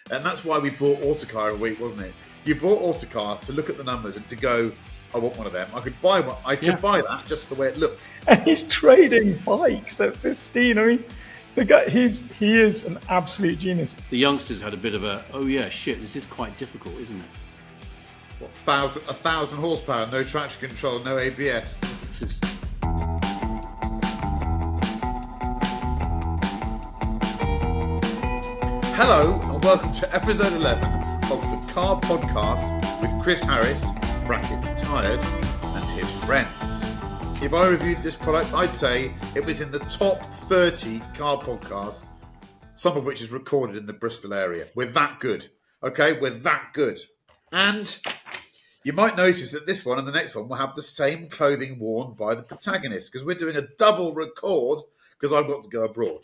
And that's why we bought Autocar a week, wasn't it? You bought Autocar to look at the numbers and to go, I want one of them. I could buy one. I could buy that just the way it looks. And he's trading bikes at 15. I mean, the guy, he is an absolute genius. The youngsters had a bit of a, this is quite difficult, isn't it? What, 1,000 horsepower, no traction control, no ABS. It's just... Hello and welcome to episode 11 of the Car Podcast with Chris Harris, brackets tired, and his friends. If I reviewed this product, I'd say it was in the top 30 car podcasts, some of which is recorded in the Bristol area. We're that good. Okay, we're that good. And you might notice that this one and the next one will have the same clothing worn by the protagonist because we're doing a double record because I've got to go abroad.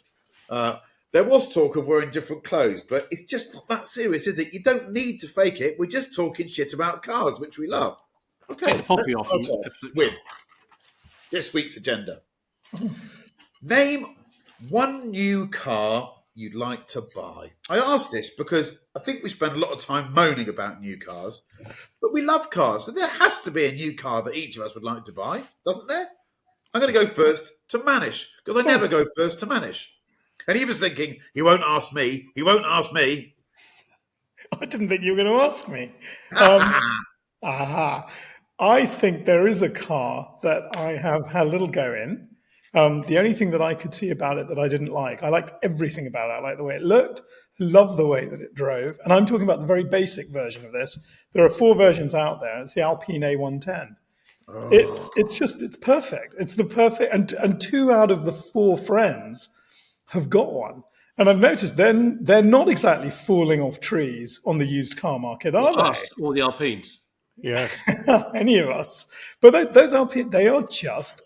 There was talk of wearing different clothes, but it's just not that serious, is it? You don't need to fake it. We're just talking shit about cars, which we love. Okay, take the poppy off with this week's agenda. Name one new car you'd like to buy. I asked this because I think we spend a lot of time moaning about new cars, but we love cars, so there has to be a new car that each of us would like to buy, doesn't there? I'm going to go first to Manish, because I never go first to Manish. And he was thinking, he won't ask me. He won't ask me. I didn't think you were going to ask me. I think there is a car that I have had a little go in. The only thing that I could see about it that I didn't like, I liked everything about it. I liked the way it looked, loved the way that it drove. And I'm talking about the very basic version of this. There are 4 versions out there. It's the Alpine A110. Oh. It's perfect. It's the perfect, and 2 out of the 4 friends have got one. And I've noticed they're not exactly falling off trees on the used car market, are they? Us or the Alpines. Yes. Any of us. But those Alpines, they are just,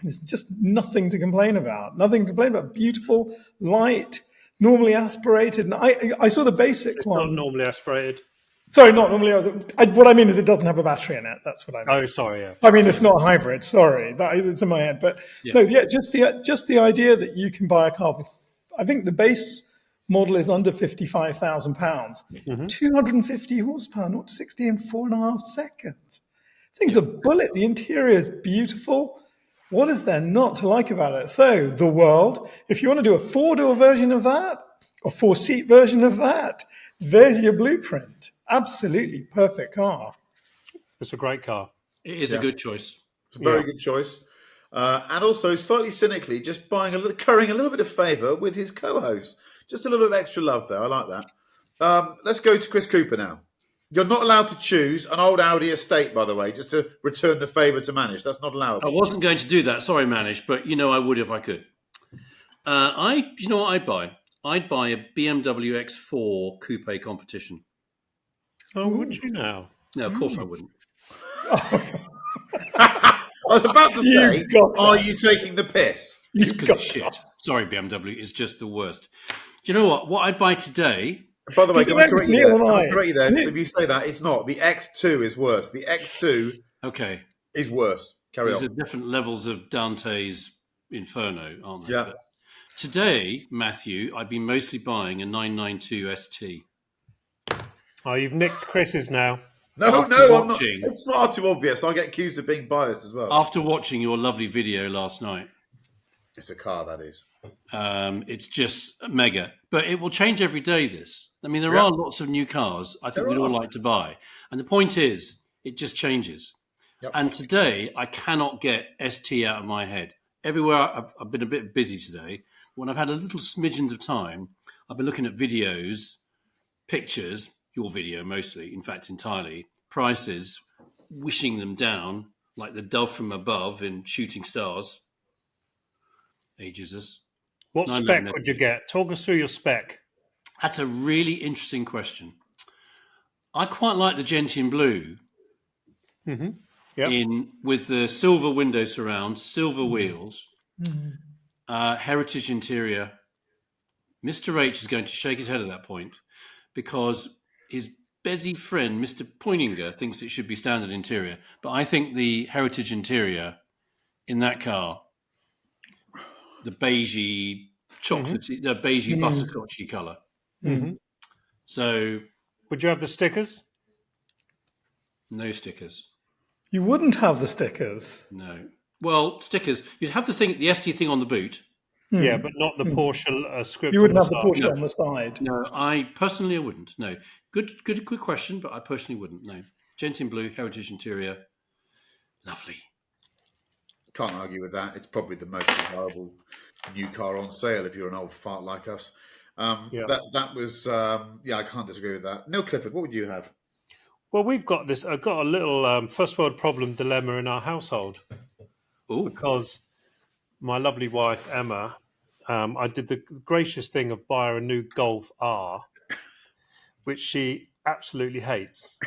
there's just nothing to complain about. Nothing to complain about. Beautiful, light, normally aspirated. And I saw the basic one. Not normally aspirated. Sorry, not normally. What I mean is it doesn't have a battery in it. That's what I mean. Oh, sorry. Yeah. I mean, it's not a hybrid. Sorry, it's in my head. But just the idea that you can buy a car for, I think the base model is under £55,000. 250 horsepower, 0 to 60 in 4.5 seconds. Thing's a bullet. The interior is beautiful. What is there not to like about it? So the world, if you want to do a 4-door version of that, or 4-seat version of that, there's your blueprint. Absolutely perfect car. It's a great car. It is a good choice. It's a very good choice. And also, slightly cynically, just currying a little bit of favour with his co-host. Just a little bit of extra love there. I like that. Let's go to Chris Cooper now. You're not allowed to choose an old Audi estate, by the way, just to return the favour to Manish. That's not allowed. I wasn't going to do that. Sorry, Manish, but I would if I could. You know what I'd buy? I'd buy a BMW X4 Coupe competition. Oh, would you now? No, of course I wouldn't. I was about to say, are you taking the piss? It's because it's shit. Sorry, BMW. It's just the worst. Do you know what? What I'd buy today... By the way, can I correct you there? So if you say that, it's not. The X2 is worse. The X2 is worse. Carry on. There's different levels of Dante's Inferno, aren't there? Yeah. But today, Matthew, I've been mostly buying a 992 ST. Oh, you've nicked Chris's now. No, I'm not. It's far too obvious. I'll get accused of being biased as well. After watching your lovely video last night. It's a car, that is. It's just mega. But it will change every day, this. I mean, there are lots of new cars I think we'd all like to buy. And the point is, it just changes. Yep. And today, I cannot get ST out of my head. Everywhere, I've been a bit busy today. When I've had a little smidgens of time, I've been looking at videos, pictures, your video mostly, in fact, entirely, prices, wishing them down like the dove from above in Shooting Stars. Hey, Jesus. What spec would you get? Talk us through your spec. That's a really interesting question. I quite like the Gentian blue with the silver window surrounds, silver wheels, heritage interior. Mr. H is going to shake his head at that point because his busy friend, Mr. Poininger, thinks it should be standard interior. But I think the heritage interior in that car, the beigey chocolatey, the beigey butterscotchy colour, So, Would you have the stickers? no stickers. You wouldn't have the stickers. No. Well, stickers. You'd have the ST thing on the boot. Yeah, but not the Porsche script. You wouldn't on have the side. Porsche No. on the side. No, I personally wouldn't. No. Good question, but I personally wouldn't. No. Gent in blue, heritage interior. Lovely. Can't argue with that. It's probably the most desirable new car on sale if you're an old fart like us. That was I can't disagree with that. Neil Clifford, what would you have? Well, we've got this. I've got a little first world problem dilemma in our household. Oh, Because my lovely wife Emma, I did the gracious thing of buy her a new Golf R, which she absolutely hates.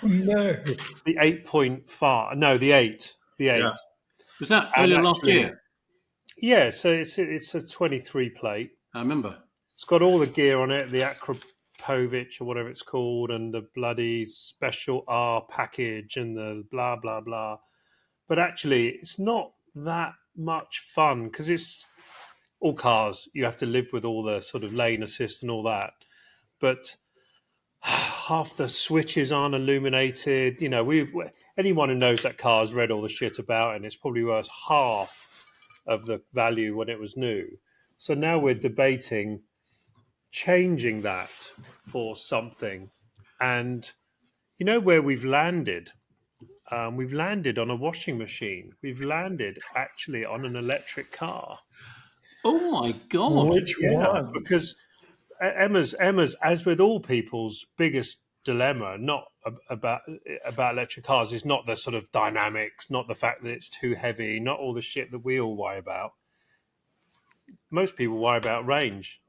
No. The 8.5, no, the 8, the 8. Yeah. was that And earlier last actually- year? Yeah, so it's a 23 plate. I remember. It's got all the gear on it, the Akrapovic or whatever it's called, and the bloody special R package and the blah, blah, blah. But actually, it's not that much fun because it's all cars. You have to live with all the sort of lane assist and all that. But half the switches aren't illuminated. You know, anyone who knows that car has read all the shit about it, and it's probably worth half of the value when it was new. So now we're debating changing that for something. And you know where we've landed? We've landed on a washing machine. We've landed actually on an electric car. Oh my God. Which one? Because Emma's, as with all people's biggest dilemma, not about electric cars, is not the sort of dynamics, not the fact that it's too heavy, not all the shit that we all worry about. Most people worry about range.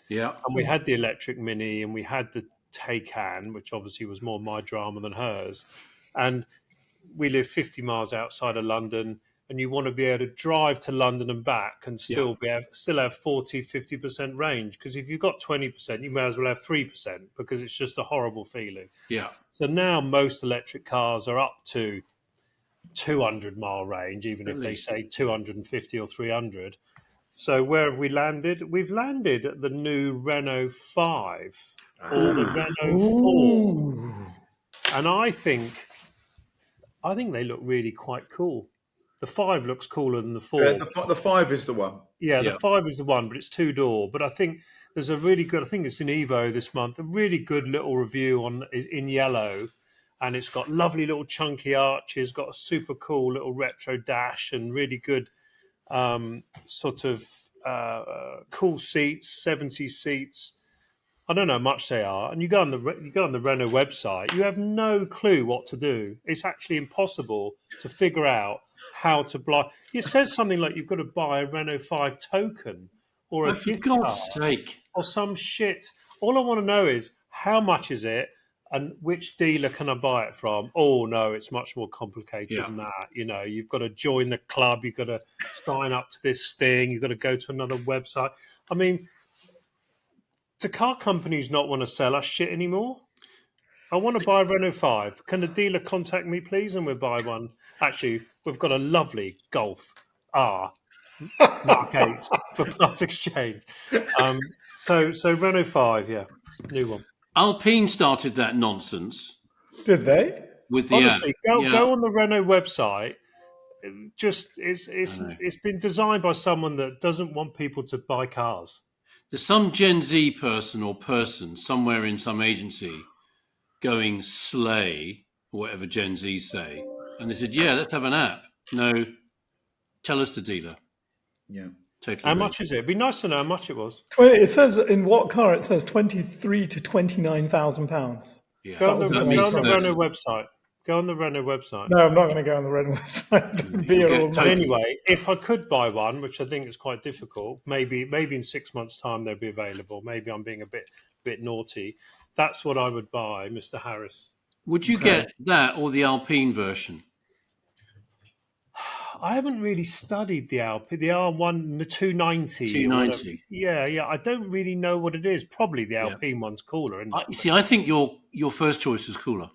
Yeah. And we had the electric Mini and we had the Taycan, which obviously was more my drama than hers. And we live 50 miles outside of London, and you want to be able to drive to London and back and still have 40, 50% range. Because if you've got 20%, you may as well have 3% because it's just a horrible feeling. Yeah. So now most electric cars are up to 200-mile range, even if they say 250 or 300. So where have we landed? We've landed at the new Renault 5 or the Renault 4. And I think they look really quite cool. The 5 looks cooler than the 4. The 5 is the one. Yeah, the 5 is the one, but it's 2-door. But I think there's a really good, I think it's in Evo this month, a really good little review in yellow. And it's got lovely little chunky arches, got a super cool little retro dash and really good sort of cool seats, 70 seats. I don't know how much they are. And you go on the Renault website, you have no clue what to do. It's actually impossible to figure out how to buy. It says something like you've got to buy a Renault 5 token or a For gift God's card sake. or some shit. All I want to know is how much is it and which dealer can I buy it from? Oh, no, it's much more complicated than that. You know, you've got to join the club. You've got to sign up to this thing. You've got to go to another website. I mean, do car companies not want to sell us shit anymore? I want to buy a Renault 5. Can the dealer contact me, please? And we'll buy one. Actually, we've got a lovely Golf R Mark 8 for part exchange. So Renault 5, yeah, new one. Alpine started that nonsense Did they? with the Honestly, go on the Renault website. It's been designed by someone that doesn't want people to buy cars. There's some Gen Z person or person somewhere in some agency going slay, or whatever Gen Z say. And they said, yeah, let's have an app. No, tell us the dealer. Yeah. Totally. How much is it? It'd be nice to know how much it was. It says in what car it says 23 to 29,000 pounds. Yeah. Go on the That means Renault website. Go on the Renault website. No, I'm not going to go on the Renault website. Be here all But But night. anyway, if I could buy one, which I think is quite difficult, maybe in 6 months' time they'll be available. Maybe I'm being a bit naughty. That's what I would buy, Mr. Harris. Would you get that or the Alpine version? I haven't really studied the Alpine, the R1, the 290. 290. Yeah. I don't really know what it is. Probably the Alpine one's cooler, isn't it? You see, I think your first choice was cooler.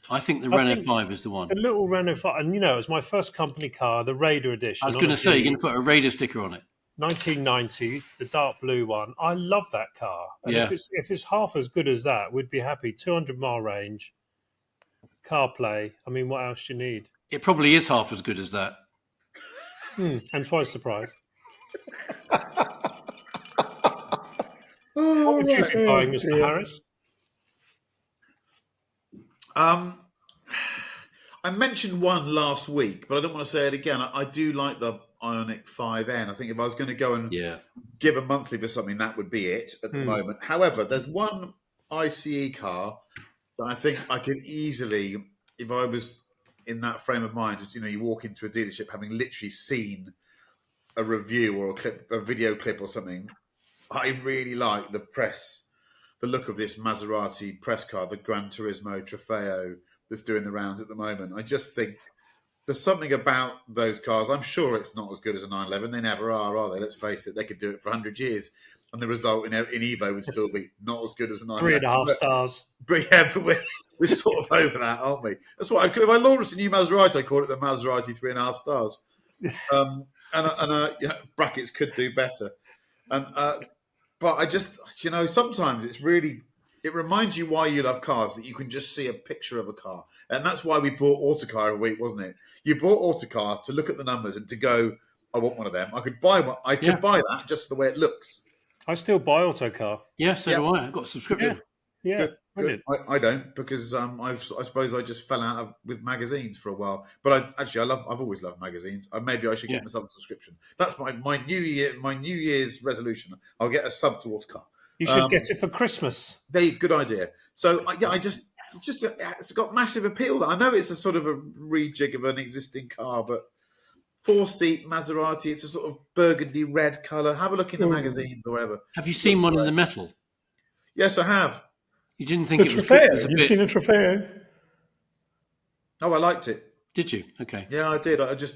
I think the Renault 5 is the one. The little Renault 5, and it was my first company car, the Raider edition. I was going to say, you're going to put a Raider sticker on it. 1990, the dark blue one. I love that car. And Yeah. if it's half as good as that, we'd be happy. 200-mile range, CarPlay. I mean, what else do you need? It probably is half as good as that. And twice the price. Oh, What would you be buying, Mr. dear. Harris? I mentioned one last week, but I don't want to say it again. I do like the Ioniq 5N. I think if I was going to go and give a monthly for something, that would be it at the moment. However, there's one ICE car that I think I could easily, if I was in that frame of mind, just, you walk into a dealership having literally seen a review or a video clip or something. I really like the look of this Maserati press car, the Gran Turismo Trofeo that's doing the rounds at the moment. I just think there's something about those cars. I'm sure it's not as good as a 911. They never are they? Let's face it. They could do it for 100 years. And the result in Evo would still be not as good as a 911. 3.5 stars. But we're sort of over that, aren't we? That's what if I launched a new Maserati, I call it the Maserati 3.5 stars. Brackets could do better. But I just, sometimes it reminds you why you love cars, that you can just see a picture of a car. And that's why we bought Autocar a week, wasn't it? You bought Autocar to look at the numbers and to go, I want one of them. I could buy one. I could buy that just the way it looks. I still buy Autocar. Yeah, so do I. I've got a subscription. Yeah, brilliant. I don't, because I suppose I just fell out with magazines for a while. But I've always loved magazines. Maybe I should get myself a subscription. That's my New Year's resolution. I'll get a sub to Autocar. You should get it for Christmas. Good idea. So it's got massive appeal. I know it's a sort of a rejig of an existing car, but 4-seat Maserati. It's a sort of burgundy red colour. Have a look in the magazines or whatever. Have you seen one in the metal? Yes, I have. You didn't think The it was Trofeo. good? You've seen a Trofeo? Oh, I liked it. Did you? Okay. Yeah, I did. I think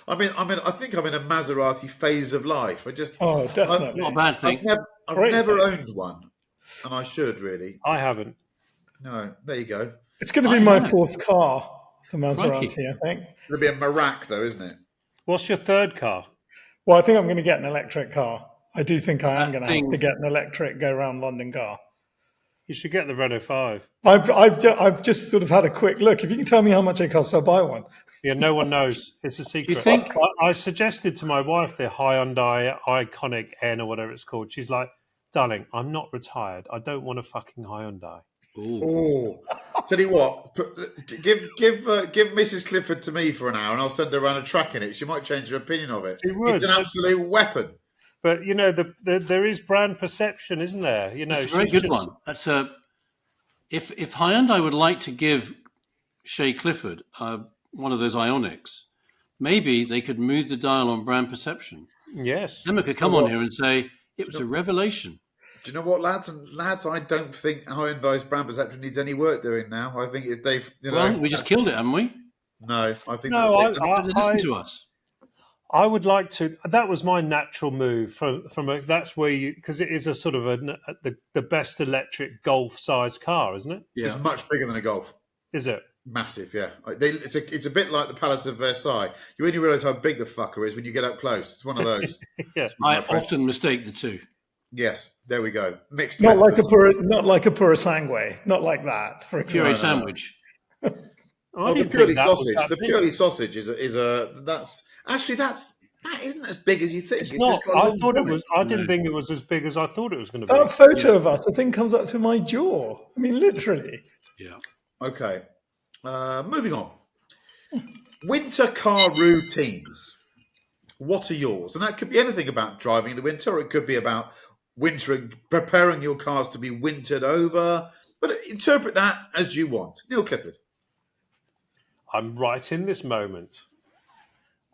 I'm in a Maserati phase of life. Definitely. Not a bad thing. I've never owned one, and I should really. I haven't. No, there you go. It's going to be my fourth car, the Maserati, I think. It'll be a Marac, though, isn't it? What's your third car? Well, I think I'm going to get an electric car. I do think I am going to have to get an electric go-around London car. You should get the Renault 5. I've just sort of had a quick look. If you can tell me how much it costs, I'll buy one. Yeah, no one knows. It's a secret. You think? I suggested to my wife the Hyundai Iconic N or whatever it's called. She's like, darling, I'm not retired. I don't want a fucking Hyundai. Oh, tell you what, give Mrs. Clifford to me for an hour, and I'll send her around a track in it. She might change her opinion of it. It's an absolute weapon. But there is brand perception, isn't there? That's a very good one. That's if Hyundai would like to give Shay Clifford one of those Ionics, maybe they could move the dial on brand perception. Yes, Emma could come on here and say it was a revelation. Do you know what, lads? I don't think Hyundai's brand perception needs any work doing now. I think if they've, well, we just killed it, haven't we? No, I think that's it. Listen to us. I would like to. That was my natural move that's where you, because it is a sort of the best electric Golf-sized car, isn't it? Yeah. It's much bigger than a Golf. Is it? Massive, yeah. It's a bit like the Palace of Versailles. You only realise how big the fucker is when you get up close. It's one of those. Yeah. I often mistake the two. Yes, there we go. Mixed. Not like a Purasangue. Not like that. For example. Puree sandwich. The purely sausage. The purely sausage is that isn't as big as you think. It's not. I thought it was. I didn't think it was as big as I thought it was going to be. That photo of us, the thing comes up to my jaw. I mean, literally. Yeah. Okay. Moving on. Winter car routines. What are yours? And that could be anything about driving in the winter, or it could be about wintering, preparing your cars to be wintered over. But interpret that as you want. Neil Clifford. I'm right in this moment.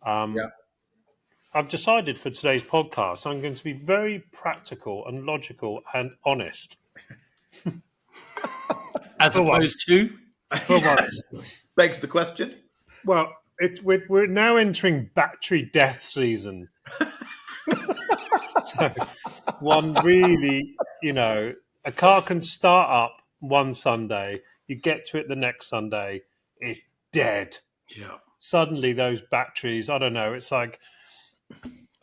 I've decided for today's podcast, I'm going to be very practical and logical and honest. As opposed to? For once. Begs the question. Well, we're now entering battery death season. So one really, a car can start up one Sunday, you get to it the next Sunday, it's dead. Yeah. Suddenly those batteries, I don't know, it's like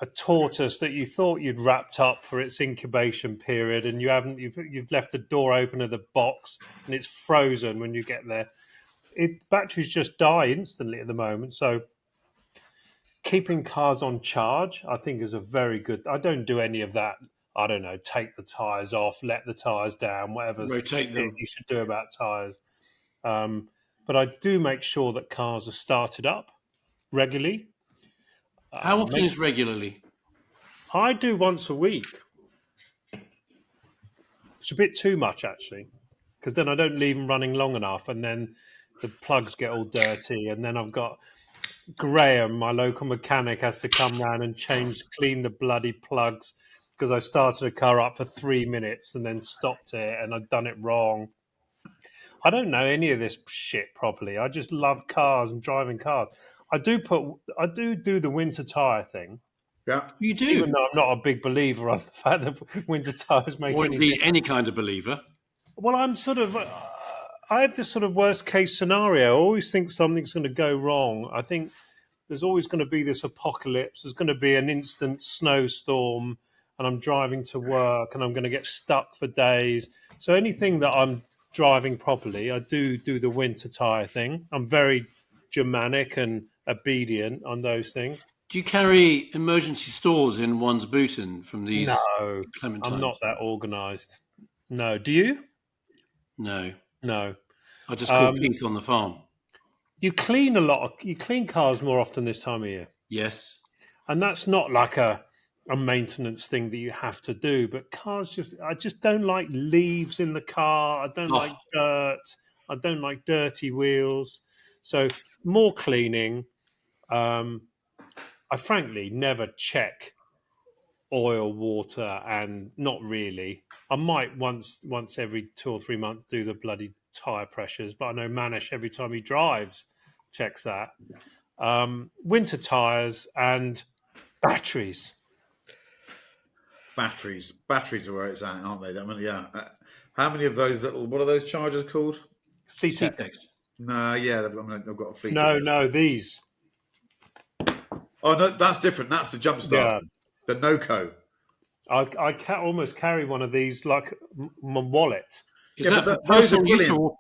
a tortoise that you thought you'd wrapped up for its incubation period, and you haven't. You've left the door open of the box, and it's frozen when you get there. Batteries just die instantly at the moment. So keeping cars on charge, I think, is a very good. I don't do any of that. I don't know. Take the tires off, let the tires down, whatever Rotate them. you should do about tires. But I do make sure that cars are started up regularly. How often is regularly? I do once a week. It's a bit too much, actually, because then I don't leave them running long enough, and then the plugs get all dirty, and then I've got Graham, my local mechanic, has to come round and clean the bloody plugs because I started a car up for 3 minutes and then stopped it, and I'd done it wrong. I don't know any of this shit properly. I just love cars and driving cars. I do the winter tyre thing. Yeah, You do. Even though I'm not a big believer on the fact that winter tyres make Wouldn't any be any kind of believer. Well, I'm sort of. I have this sort of worst case scenario. I always think something's going to go wrong. I think there's always going to be this apocalypse. There's going to be an instant snowstorm, and I'm driving to work, and I'm going to get stuck for days. So anything that I'm driving properly, I do the winter tyre thing. I'm very Germanic and obedient on those things. Do you carry emergency stores in one's booten from these? No, Clementines? I'm not that organised. No, do you? No. No. I just call Keith on the farm. You clean cars more often this time of year. Yes. And that's not like a maintenance thing that you have to do, but I just don't like leaves in the car. I don't like dirt. I don't like dirty wheels. So more cleaning. I frankly never check oil, water, and not really. I might once every 2 or 3 months do the bloody tyre pressures, but I know Manish every time he drives checks that. Winter tyres and batteries. Batteries are where it's at, aren't they? I mean, yeah. How many of those what are those chargers called? CTEX. No, yeah, they've got a fleet. No, these. Oh no, that's different. That's the jump start. Yeah. The NOCO. I almost carry one of these like my wallet. Is that for personal use or?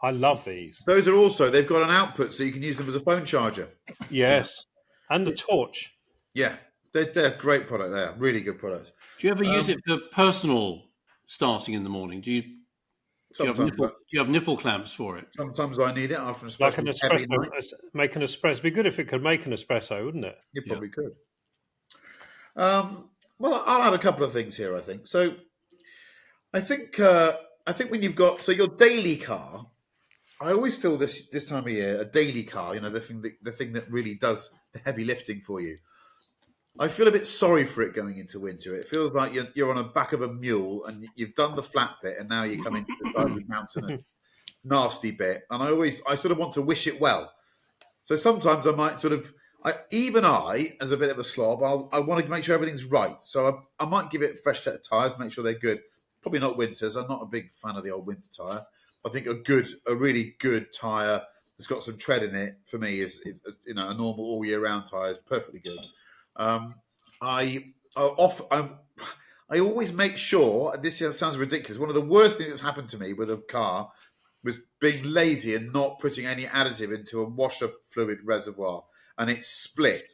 I love these. Those are also, they've got an output so you can use them as a phone charger. Yes. And the torch. Yeah. They're a great product. They are really good products. Do you ever use it for personal starting in the morning? Do you have nipple clamps for it? Sometimes I need it after an espresso. Like an espresso. Make an espresso. It'd be good if it could make an espresso, wouldn't it? You probably could. Well, I'll add a couple of things here, I think. So I think when you've got your daily car, I always feel this time of year, a daily car, the thing that really does the heavy lifting for you. I feel a bit sorry for it going into winter. It feels like you're on the back of a mule and you've done the flat bit and now you come into the side of the mountainous nasty bit. And I sort of want to wish it well. So sometimes I might as a bit of a slob, I want to make sure everything's right. So I might give it a fresh set of tyres, make sure they're good. Probably not winters. I'm not a big fan of the old winter tyre. I think a really good tyre that's got some tread in it for me is a normal all year round tyre is perfectly good. I always make sure. This sounds ridiculous. One of the worst things that's happened to me with a car was being lazy and not putting any additive into a washer fluid reservoir, and it split,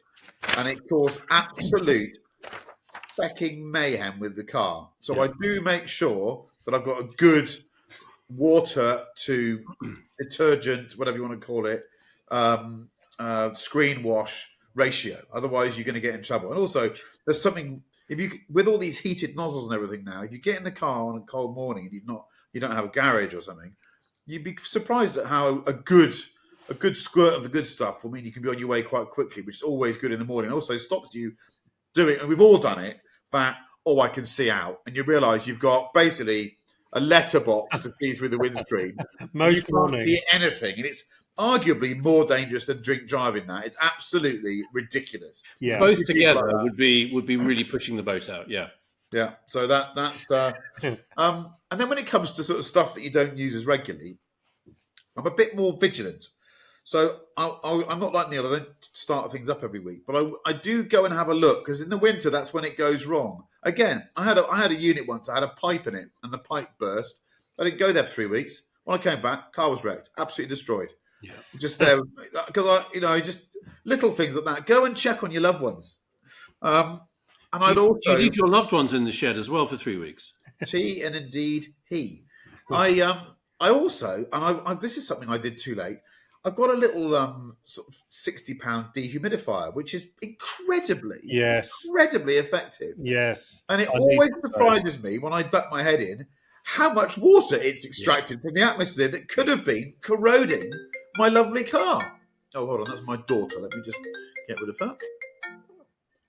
and it caused absolute fucking mayhem with the car. So I do make sure that I've got a good water to detergent, whatever you want to call it, screen wash ratio. Otherwise, you're going to get in trouble. And also, there's something with all these heated nozzles and everything now. If you get in the car on a cold morning and you don't have a garage or something, you'd be surprised at how a good squirt of the good stuff will mean you can be on your way quite quickly, which is always good in the morning. Also stops you doing, and we've all done it, that, I can see out. And you realise you've got basically a letterbox to see through the windscreen. Most mornings. You can't see anything. And it's arguably more dangerous than drink driving that. It's absolutely ridiculous. Yeah. Both together would be really pushing the boat out. Yeah. Yeah. So that's and then when it comes to sort of stuff that you don't use as regularly, I'm a bit more vigilant. So I'm not like Neil. I don't start things up every week, but I do go and have a look, because in the winter that's when it goes wrong. Again, I had a unit once. I had a pipe in it, and the pipe burst. I didn't go there for 3 weeks. When I came back, car was wrecked, absolutely destroyed. Yeah. Just there because just little things like that. Go and check on your loved ones. And I'd also you leave your loved ones in the shed as well for 3 weeks. T and indeed he. I also, and I this is something I did too late. I've got a little sort of £60 dehumidifier, which is incredibly effective. Yes. And it always surprises me when I duck my head in how much water it's extracted from the atmosphere that could have been corroding my lovely car. Oh, hold on, that's my daughter. Let me just get rid of her.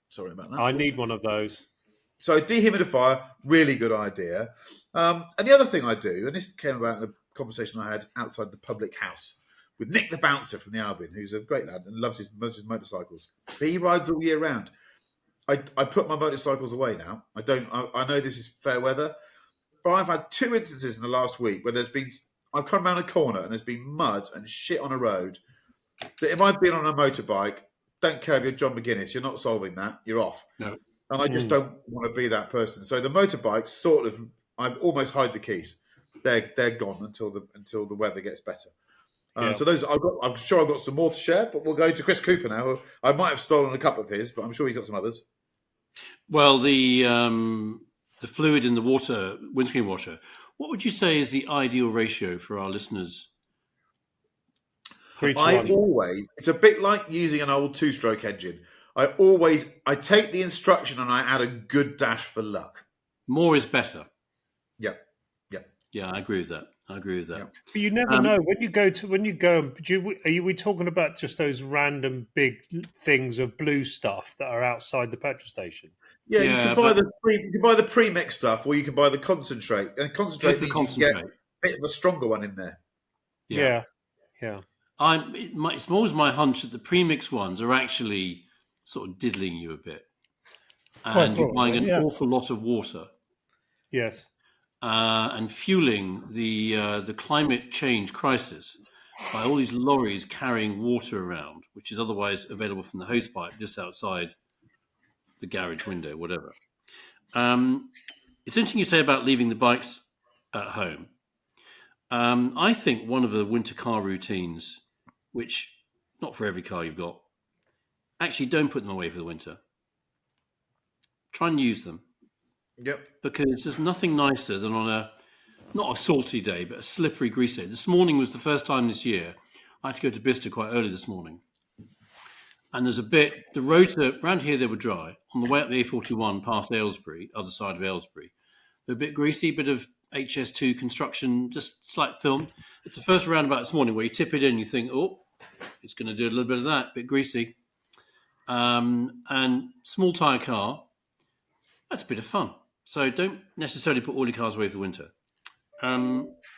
Sorry about that. I need one of those. So dehumidifier, really good idea. And the other thing I do, and this came about in a conversation I had outside the public house with Nick the bouncer from the Albion, who's a great lad and loves his motorcycles. But he rides all year round. I put my motorcycles away now. I know this is fair weather, but I've had 2 instances in the last week where I've come around a corner and there's been mud and shit on a road. That if I've been on a motorbike, don't care if you're John McGuinness, you're not solving that. You're off. No. And I just don't want to be that person. So the motorbikes I almost hide the keys. They're gone until the weather gets better. So those I'm sure I've got some more to share, but we'll go to Chris Cooper now. I might have stolen a couple of his, but I'm sure he's got some others. Well, the fluid in the windscreen washer. What would you say is the ideal ratio for our listeners? 3 to 1. It's a bit like using an old 2-stroke engine. I take the instruction and I add a good dash for luck. More is better. Yeah, I agree with that. Yeah. But you never know when you go. Are we talking about just those random big things of blue stuff that are outside the petrol station? Yeah, you can buy the pre-mix stuff, or you can buy the concentrate. And concentrate means you can get a bit of a stronger one in there. Yeah. It's always my hunch that the premix ones are actually sort of diddling you a bit, and you're buying an awful lot of water. Yes, and fueling the climate change crisis by all these lorries carrying water around, which is otherwise available from the hosepipe just outside the garage window, whatever. It's interesting you say about leaving the bikes at home. I think one of the winter car routines, which not for every car you've got, actually don't put them away for the winter. Try and use them. Yep. Because there's nothing nicer than on not a salty day, but a slippery, greasy day. This morning was the first time this year I had to go to Bicester quite early this morning. And there's the roads around here, they were dry. On the way up the A41 past Aylesbury, other side of Aylesbury, they're a bit greasy, bit of HS2 construction, just slight film. It's the first roundabout this morning where you tip it in, you think, oh, it's going to do a little bit of that, a bit greasy. And small tyre car, that's a bit of fun. So don't necessarily put all your cars away for the winter.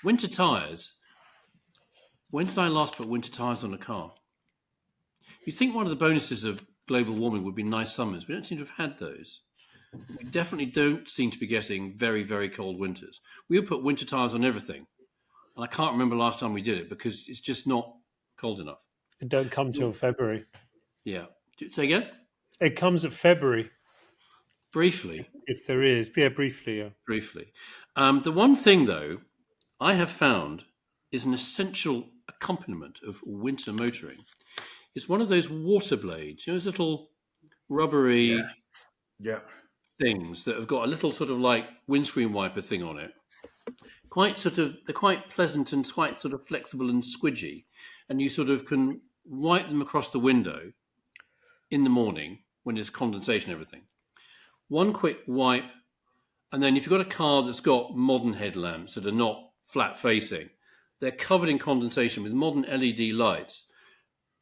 Winter tyres. When did I last put winter tyres on a car? You'd think one of the bonuses of global warming would be nice summers. We don't seem to have had those. We definitely don't seem to be getting very, very cold winters. We would put winter tyres on everything. And I can't remember last time we did it because it's just not cold enough. It don't come till February. Yeah. Say again? It comes at February. Briefly. If there is. Yeah, briefly, yeah. Briefly. The one thing, though, I have found is an essential accompaniment of winter motoring. It's one of those water blades, those little rubbery things that have got a little sort of like windscreen wiper thing on it. They're quite pleasant and quite sort of flexible and squidgy. And you sort of can wipe them across the window in the morning when there's condensation and everything. One quick wipe, and then if you've got a car that's got modern headlamps that are not flat facing, they're covered in condensation with modern LED lights.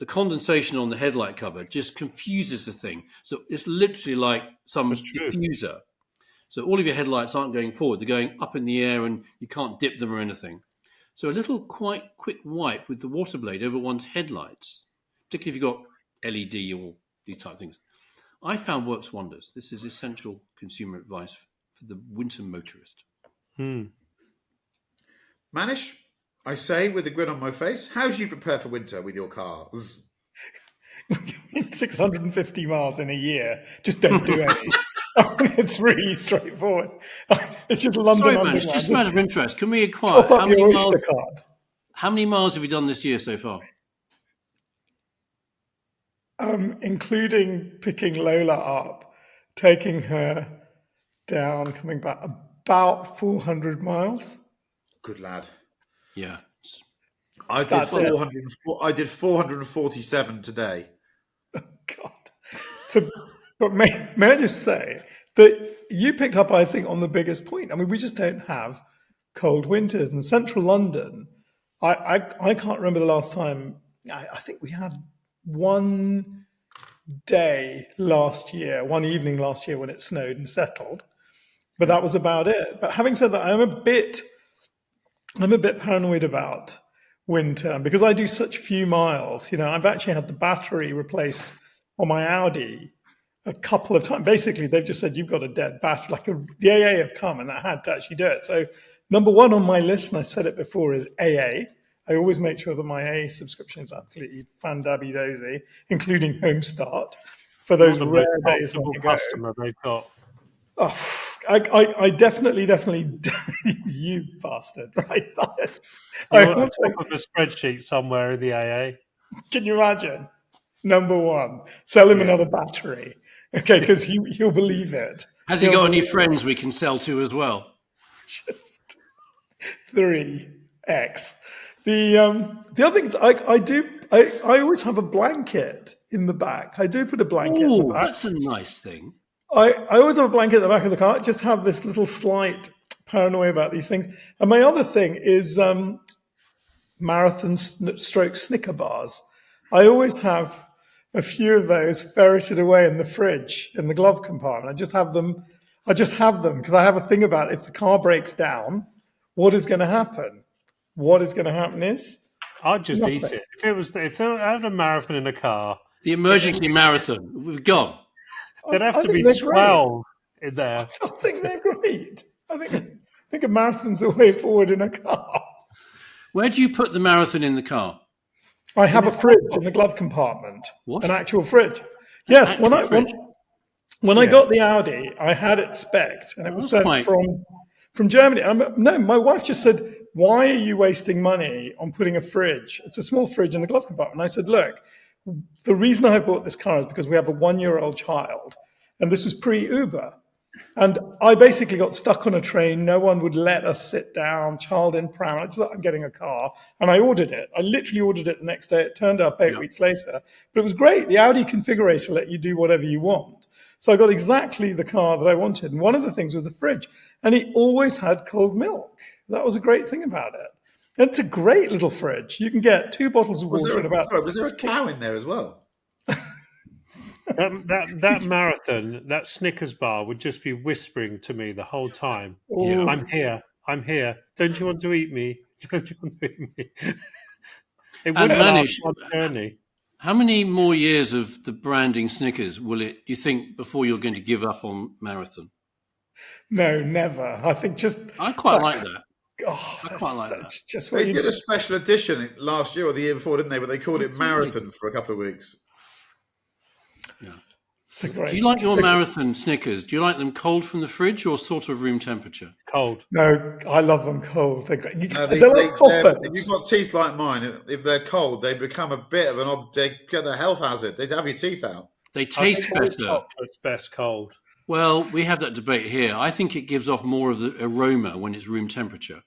The condensation on the headlight cover just confuses the thing. So it's literally like some diffuser. So all of your headlights aren't going forward. They're going up in the air and you can't dip them or anything. So a little quite quick wipe with the water blade over one's headlights, particularly if you've got LED or these type of things, I found works wonders. This is essential consumer advice for the winter motorist. Manish? I say with a grin on my face, how do you prepare for winter with your cars? 650 miles in a year. Just don't do any. It's really straightforward. It's just London Sorry, man. Underground. It's just a matter of interest. Can we Top inquire up your Oyster card. How many miles have you done this year so far? Including picking Lola up, taking her down, coming back about 400 miles. Good lad. Yeah. I did 447 today. God. So, but may I just say that you picked up, I think, on the biggest point. I mean, we just don't have cold winters. In central London, I can't remember the last time. I think we had one day last year, one evening last year when it snowed and settled, but that was about it. But having said that, I'm a bit paranoid about winter because I do such few miles. I've actually had the battery replaced on my Audi a couple of times. Basically, they've just said you've got a dead battery. The AA have come and I had to actually do it. So number one on my list, and I said it before, is AA. I always make sure that my AA subscription is absolutely fan-dabby-dozy, including Home Start, for those rare days when you customer they've got. Oh, I definitely, you bastard, right? You're on top of a spreadsheet somewhere in the AA. Can you imagine? Number one, sell him another battery, okay? Because he'll believe it. Has he got any friends we can sell to as well? Just 3x. The other thing is I always have a blanket in the back. I do put a blanket in the back. That's a nice thing. I always have a blanket in the back of the car. I just have this little slight paranoia about these things. And my other thing is marathon stroke Snicker bars. I always have a few of those ferreted away in the fridge in the glove compartment. I just have them because I have a thing about if the car breaks down, what is going to happen? What is going to happen is I'd just eat it. If I had a marathon in a car, the emergency marathon, we've gone. There'd have to be 12 in there. I think they're great. I think a marathon's the way forward in a car. Where do you put the marathon in the car? I have a fridge in the glove compartment. What? An actual fridge. Yes. When I got the Audi, I had it spec'd, and it was sent from Germany. No, my wife just said, "Why are you wasting money on putting a fridge? It's a small fridge in the glove compartment." And I said, "Look, the reason I bought this car is because we have a 1-year-old child, and this was pre-Uber. And I basically got stuck on a train. No one would let us sit down, child in pram. I just thought, I'm getting a car. And I ordered it. I literally ordered it the next day. It turned up 8 weeks later. But it was great. The Audi configurator let you do whatever you want. So I got exactly the car that I wanted. And one of the things was the fridge. And it always had cold milk. That was a great thing about it. And it's a great little fridge. You can get 2 bottles of water in about... Was there a cow in there as well? That marathon, that Snickers bar would just be whispering to me the whole time. Oh. I'm here. Don't you want to eat me? Don't you want to eat me? It would last one journey. How many more years of the branding Snickers will it, you think, before you're going to give up on marathon? No, never. I think just... I quite like that. Oh, I quite like that. Just they did a special edition last year or the year before, didn't they? Where they called it Marathon for a couple of weeks. Yeah. Do you like your marathon Snickers? Do you like them cold from the fridge or sort of room temperature? Cold. No, I love them cold. They're great. They're like if you've got teeth like mine, if they're cold, they become a bit of an object, get a health hazard. They have your teeth out. They taste better. It's best cold. Well, we have that debate here. I think it gives off more of the aroma when it's room temperature.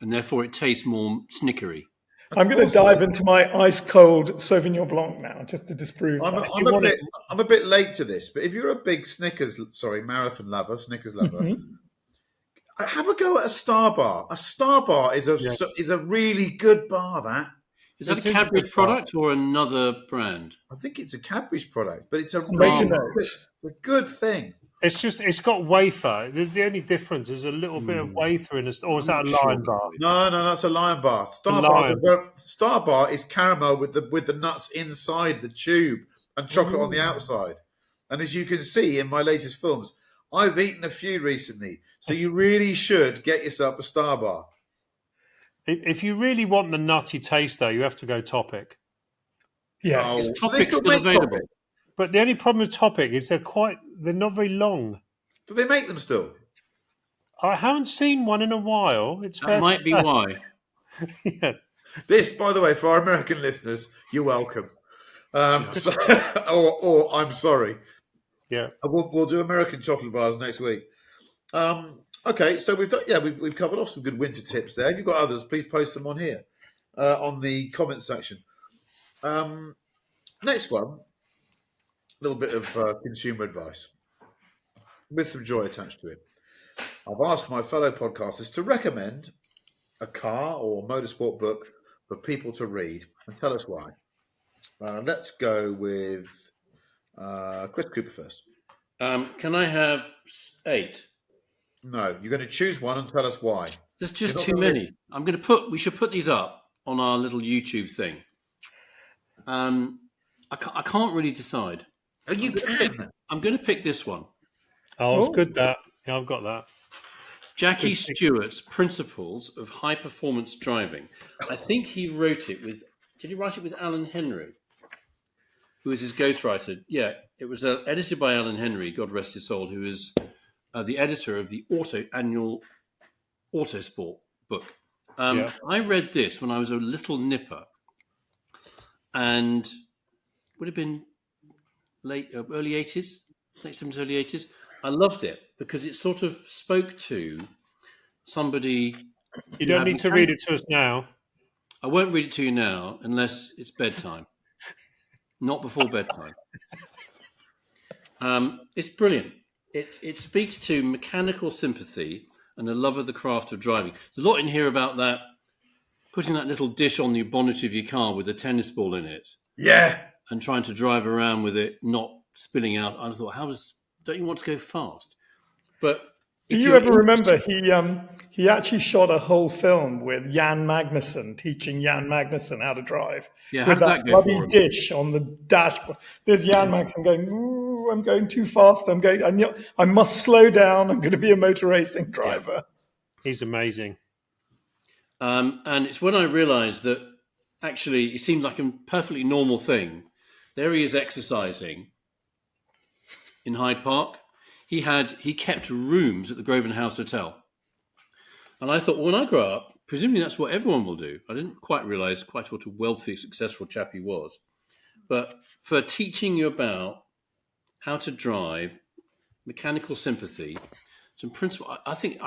And therefore it tastes more snickery. I'm going to dive into my ice cold Sauvignon Blanc now, just to disprove. I'm a bit late to this, but if you're a big marathon lover, Snickers lover, have a go at a Star Bar. A Star Bar is a really good bar. That is that a Cadbury's product or another brand? I think it's a Cadbury's product, but it's a good thing. It's got wafer. The only difference is a little bit of wafer in it. Or is that a Lion Bar? No, that's a Lion Bar. Star Bar is caramel with the nuts inside the tube and chocolate on the outside. And as you can see in my latest films, I've eaten a few recently. So you really should get yourself a Star Bar. If you really want the nutty taste, though, you have to go Topic. Yes. Is do they Topic still available? Topic? But the only problem with Topic is they're not very long. Do they make them still? I haven't seen one in a while. It's fair That might be why. Yeah. This, by the way, for our American listeners, you're welcome. Or I'm sorry. Yeah. We'll do American chocolate bars next week. Okay, so we've covered off some good winter tips there. If you've got others, please post them on here on the comment section. Next one, a little bit of consumer advice with some joy attached to it. I've asked my fellow podcasters to recommend a car or motorsport book for people to read and tell us why. Let's go with Chris Cooper first. Can I have 8? No, you're going to choose one and tell us why. There's just too many. We should put these up on our little YouTube thing. I can't really decide. Oh, you can. I'm going to pick this one. Oh, it's good that. Yeah, I've got that. Jackie Stewart's Principles of High Performance Driving. I think he wrote it with... Did he write it with Alan Henry, who was his ghostwriter? Yeah, it was edited by Alan Henry, God rest his soul, who is the editor of the annual Autosport book. I read this when I was a little nipper, and would have been early 80s, late 70s, early 80s. I loved it because it sort of spoke to somebody. You don't need to read it to us now. I won't read it to you now unless it's bedtime. Not before bedtime. It's brilliant. It speaks to mechanical sympathy and a love of the craft of driving. There's a lot in here about that, putting that little dish on the bonnet of your car with a tennis ball in it. Yeah. And trying to drive around with it, not spilling out. I thought, don't you want to go fast? But do you ever remember he actually shot a whole film with Jan Magnussen, teaching Jan Magnussen how to drive. Yeah, with that bloody dish on the dashboard. There's Jan Magnussen going, "Ooh, I'm going too fast. I must slow down. I'm going to be a motor racing driver." Yeah. He's amazing. And it's when I realised that actually it seemed like a perfectly normal thing. There he is exercising in Hyde Park. He kept rooms at the Grosvenor House Hotel. And I thought, well, when I grow up, presumably that's what everyone will do. I didn't quite realise quite what a wealthy, successful chap he was. But for teaching you about how to drive, mechanical sympathy, some principle, I think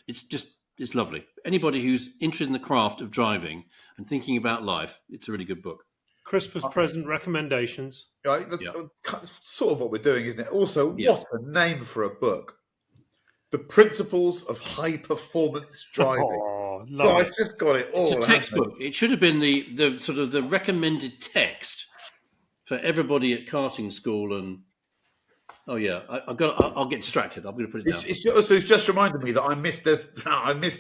it's lovely. Anybody who's interested in the craft of driving and thinking about life, it's a really good book. Christmas present recommendations. Right, that's sort of what we're doing, isn't it? Also, what a name for a book. The Principles of High Performance Driving. Oh, Guys, just got it all. It's a textbook. It should have been the sort of the recommended text for everybody at karting school. And I'll get distracted. I'm going to put it down. It's just reminded me that I missed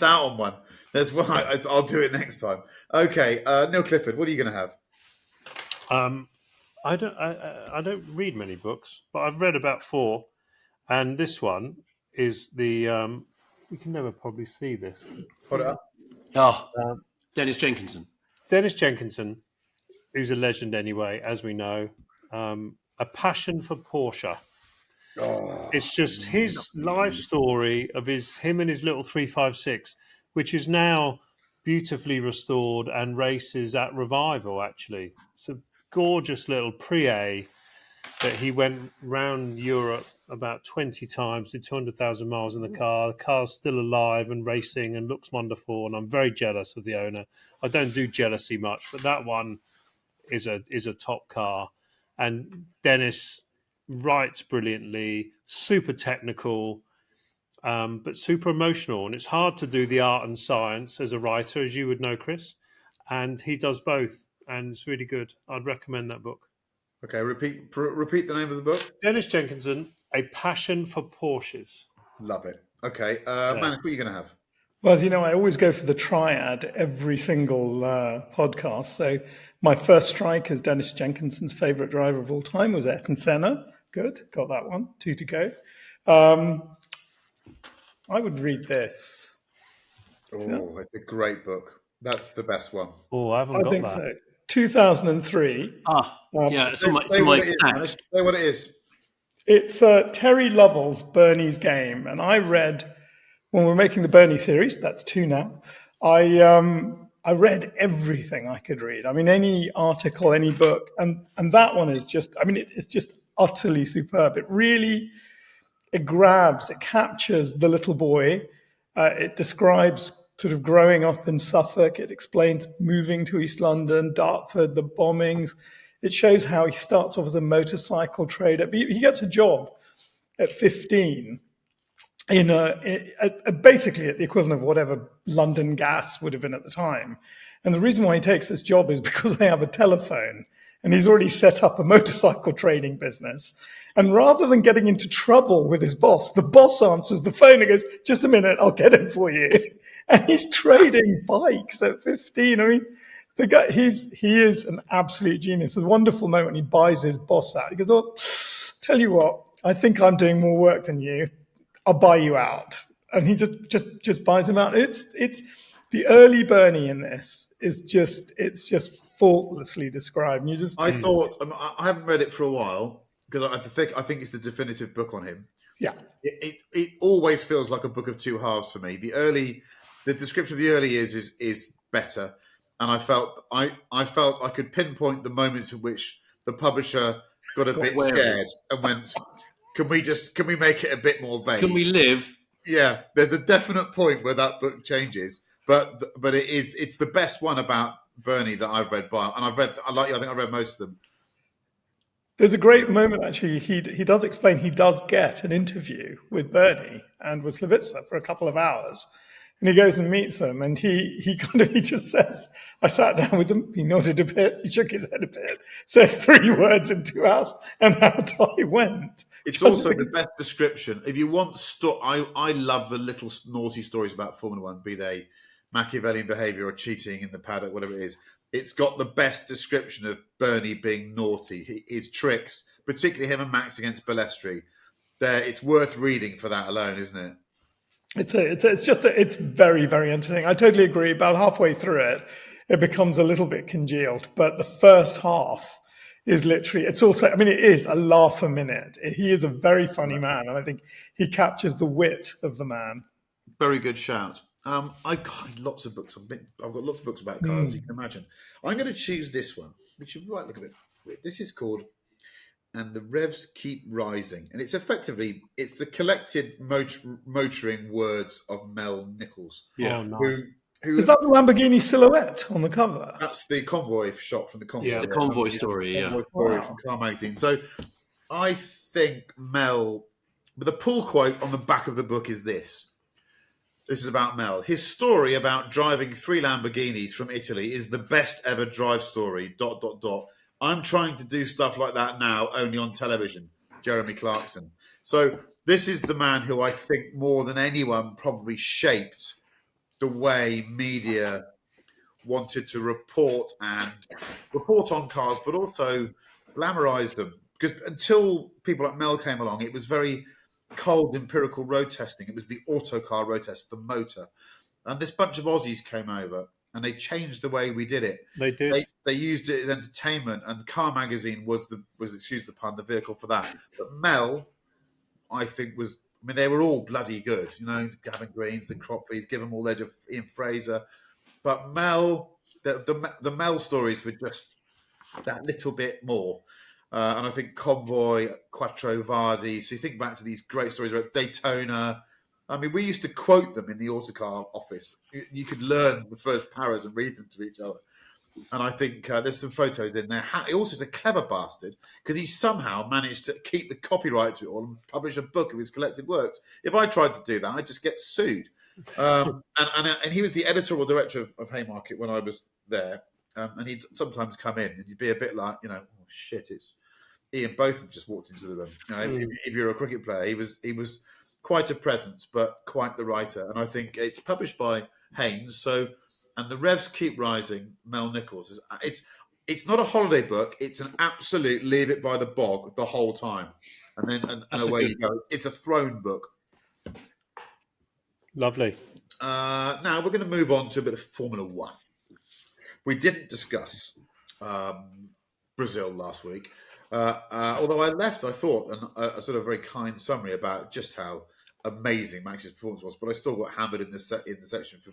out on one. There's one. I'll do it next time. Okay, Neil Clifford, what are you going to have? I don't read many books, but I've read about 4, and this one is the. We can never probably see this. Put it up. Denis Jenkinson. Denis Jenkinson, who's a legend anyway, as we know. A passion for Porsche. Oh, it's just his life story of him and his little 356, which is now beautifully restored and races at Revival. Actually, it's a gorgeous little Prie that he went round Europe about 20 times, did 200,000 miles in the car. The car's still alive and racing and looks wonderful, and I'm very jealous of the owner. I don't do jealousy much, but that one is a top car. And Denis writes brilliantly, super technical, but super emotional. And it's hard to do the art and science as a writer, as you would know, Chris. And he does both, and it's really good. I'd recommend that book. Okay, repeat the name of the book. Denis Jenkinson, A Passion for Porsches. Love it. Okay, Manic, what are you going to have? Well, I always go for the triad every single podcast. So my first strike as Denis Jenkinson's favourite driver of all time was Ayrton Senna. Good, got that one. 2 to go. I would read this. Oh, it's a great book. That's the best one. Oh, I haven't I got think that. so. 2003. Yeah, it's on my Say what it is, stack. man. Say what it is. It's Terry Lovell's Bernie's Game, and I read when we're making the Bernie series. That's 2 now. I read everything I could read. I mean, any article, any book, and that one is just. I mean, it's just utterly superb. It grabs, it captures the little boy. It describes sort of growing up in Suffolk. It explains moving to East London, Dartford, the bombings. It shows how he starts off as a motorcycle trader. But he gets a job at 15 basically at the equivalent of whatever London gas would have been at the time. And the reason why he takes this job is because they have a telephone and he's already set up a motorcycle trading business. And rather than getting into trouble with his boss, the boss answers the phone and goes, "Just a minute, I'll get it for you." And he's trading bikes at 15. I mean, the guy, he is an absolute genius. It's a wonderful moment he buys his boss out. He goes, "Oh, tell you what, I think I'm doing more work than you. I'll buy you out." And he just buys him out. It's the early Bernie in this is just faultlessly described. And I thought I haven't read it for a while because I think it's the definitive book on him. Yeah. It always feels like a book of two halves for me. The description of the early years is better, and I felt I could pinpoint the moments in which the publisher got a bit scared and went, Can we make it a bit more vague? Can we live? Yeah, there's a definite point where that book changes, but it's the best one about Bernie that I've read and I think I read most of them. There's a great moment actually. He does explain he does get an interview with Bernie and with Slavitsa for a couple of hours, and he goes and meets them, and he just says, "I sat down with him. He nodded a bit, he shook his head a bit, said 3 words in 2 hours, and out I went." It's also the best description. If you want, I love the little naughty stories about Formula One, be they Machiavellian behaviour or cheating in the paddock, whatever it is. It's got the best description of Bernie being naughty. His tricks, particularly him and Max against Balestri. It's worth reading for that alone, isn't it? It's very, very entertaining. I totally agree. About halfway through it, it becomes a little bit congealed, but the first half is literally, it is a laugh a minute. He is a very funny man, and I think he captures the wit of the man. Very good shout. I've got lots of books. I've got lots of books about cars, you can imagine. I'm going to choose this one, which you might look a bit weird. This is called "And the Revs Keep Rising," and it's the collected motoring words of Mel Nichols. Yeah, who is that the Lamborghini silhouette on the cover? That's the convoy shot from the convoy. Yeah, the convoy story. Convoy story from Car Magazine. So I think Mel, but the pull quote on the back of the book is this. This is about Mel. His story about driving 3 Lamborghinis from Italy is the best ever drive story. ... I'm trying to do stuff like that now, only on television. Jeremy Clarkson. So this is the man who I think more than anyone probably shaped the way media wanted to report on cars, but also glamorize them. Because until people like Mel came along, it was very cold empirical road testing. It was the autocar road test, the motor. And this bunch of Aussies came over and they changed the way we did it. They did. They used it as entertainment, and Car Magazine was excuse the pun, the vehicle for that. But Mel, I think, they were all bloody good. Gavin Greens, the Cropleys, give them all edge of Ian Fraser. But Mel, the Mel stories were just that little bit more. And I think Convoy, Quattro Vardi. So you think back to these great stories about Daytona. I mean, we used to quote them in the autocar office. You could learn the first paras and read them to each other. And I think there's some photos in there. He also is a clever bastard because he somehow managed to keep the copyright to it all and publish a book of his collected works. If I tried to do that, I'd just get sued. And he was the editor or director of Haymarket when I was there. And he'd sometimes come in and you'd be a bit like, oh shit, it's Ian Botham just walked into the room. If you're a cricket player, he was quite a presence, but quite the writer. And I think it's published by Haynes. So, and the Revs Keep Rising, Mel Nichols. It's not a holiday book. It's an absolute leave it by the bog the whole time. And then and away you go. It's a throne book. Lovely. Now we're going to move on to a bit of Formula One. We didn't discuss Brazil last week, although I thought, a sort of very kind summary about just how amazing Max's performance was, but I still got hammered in the section for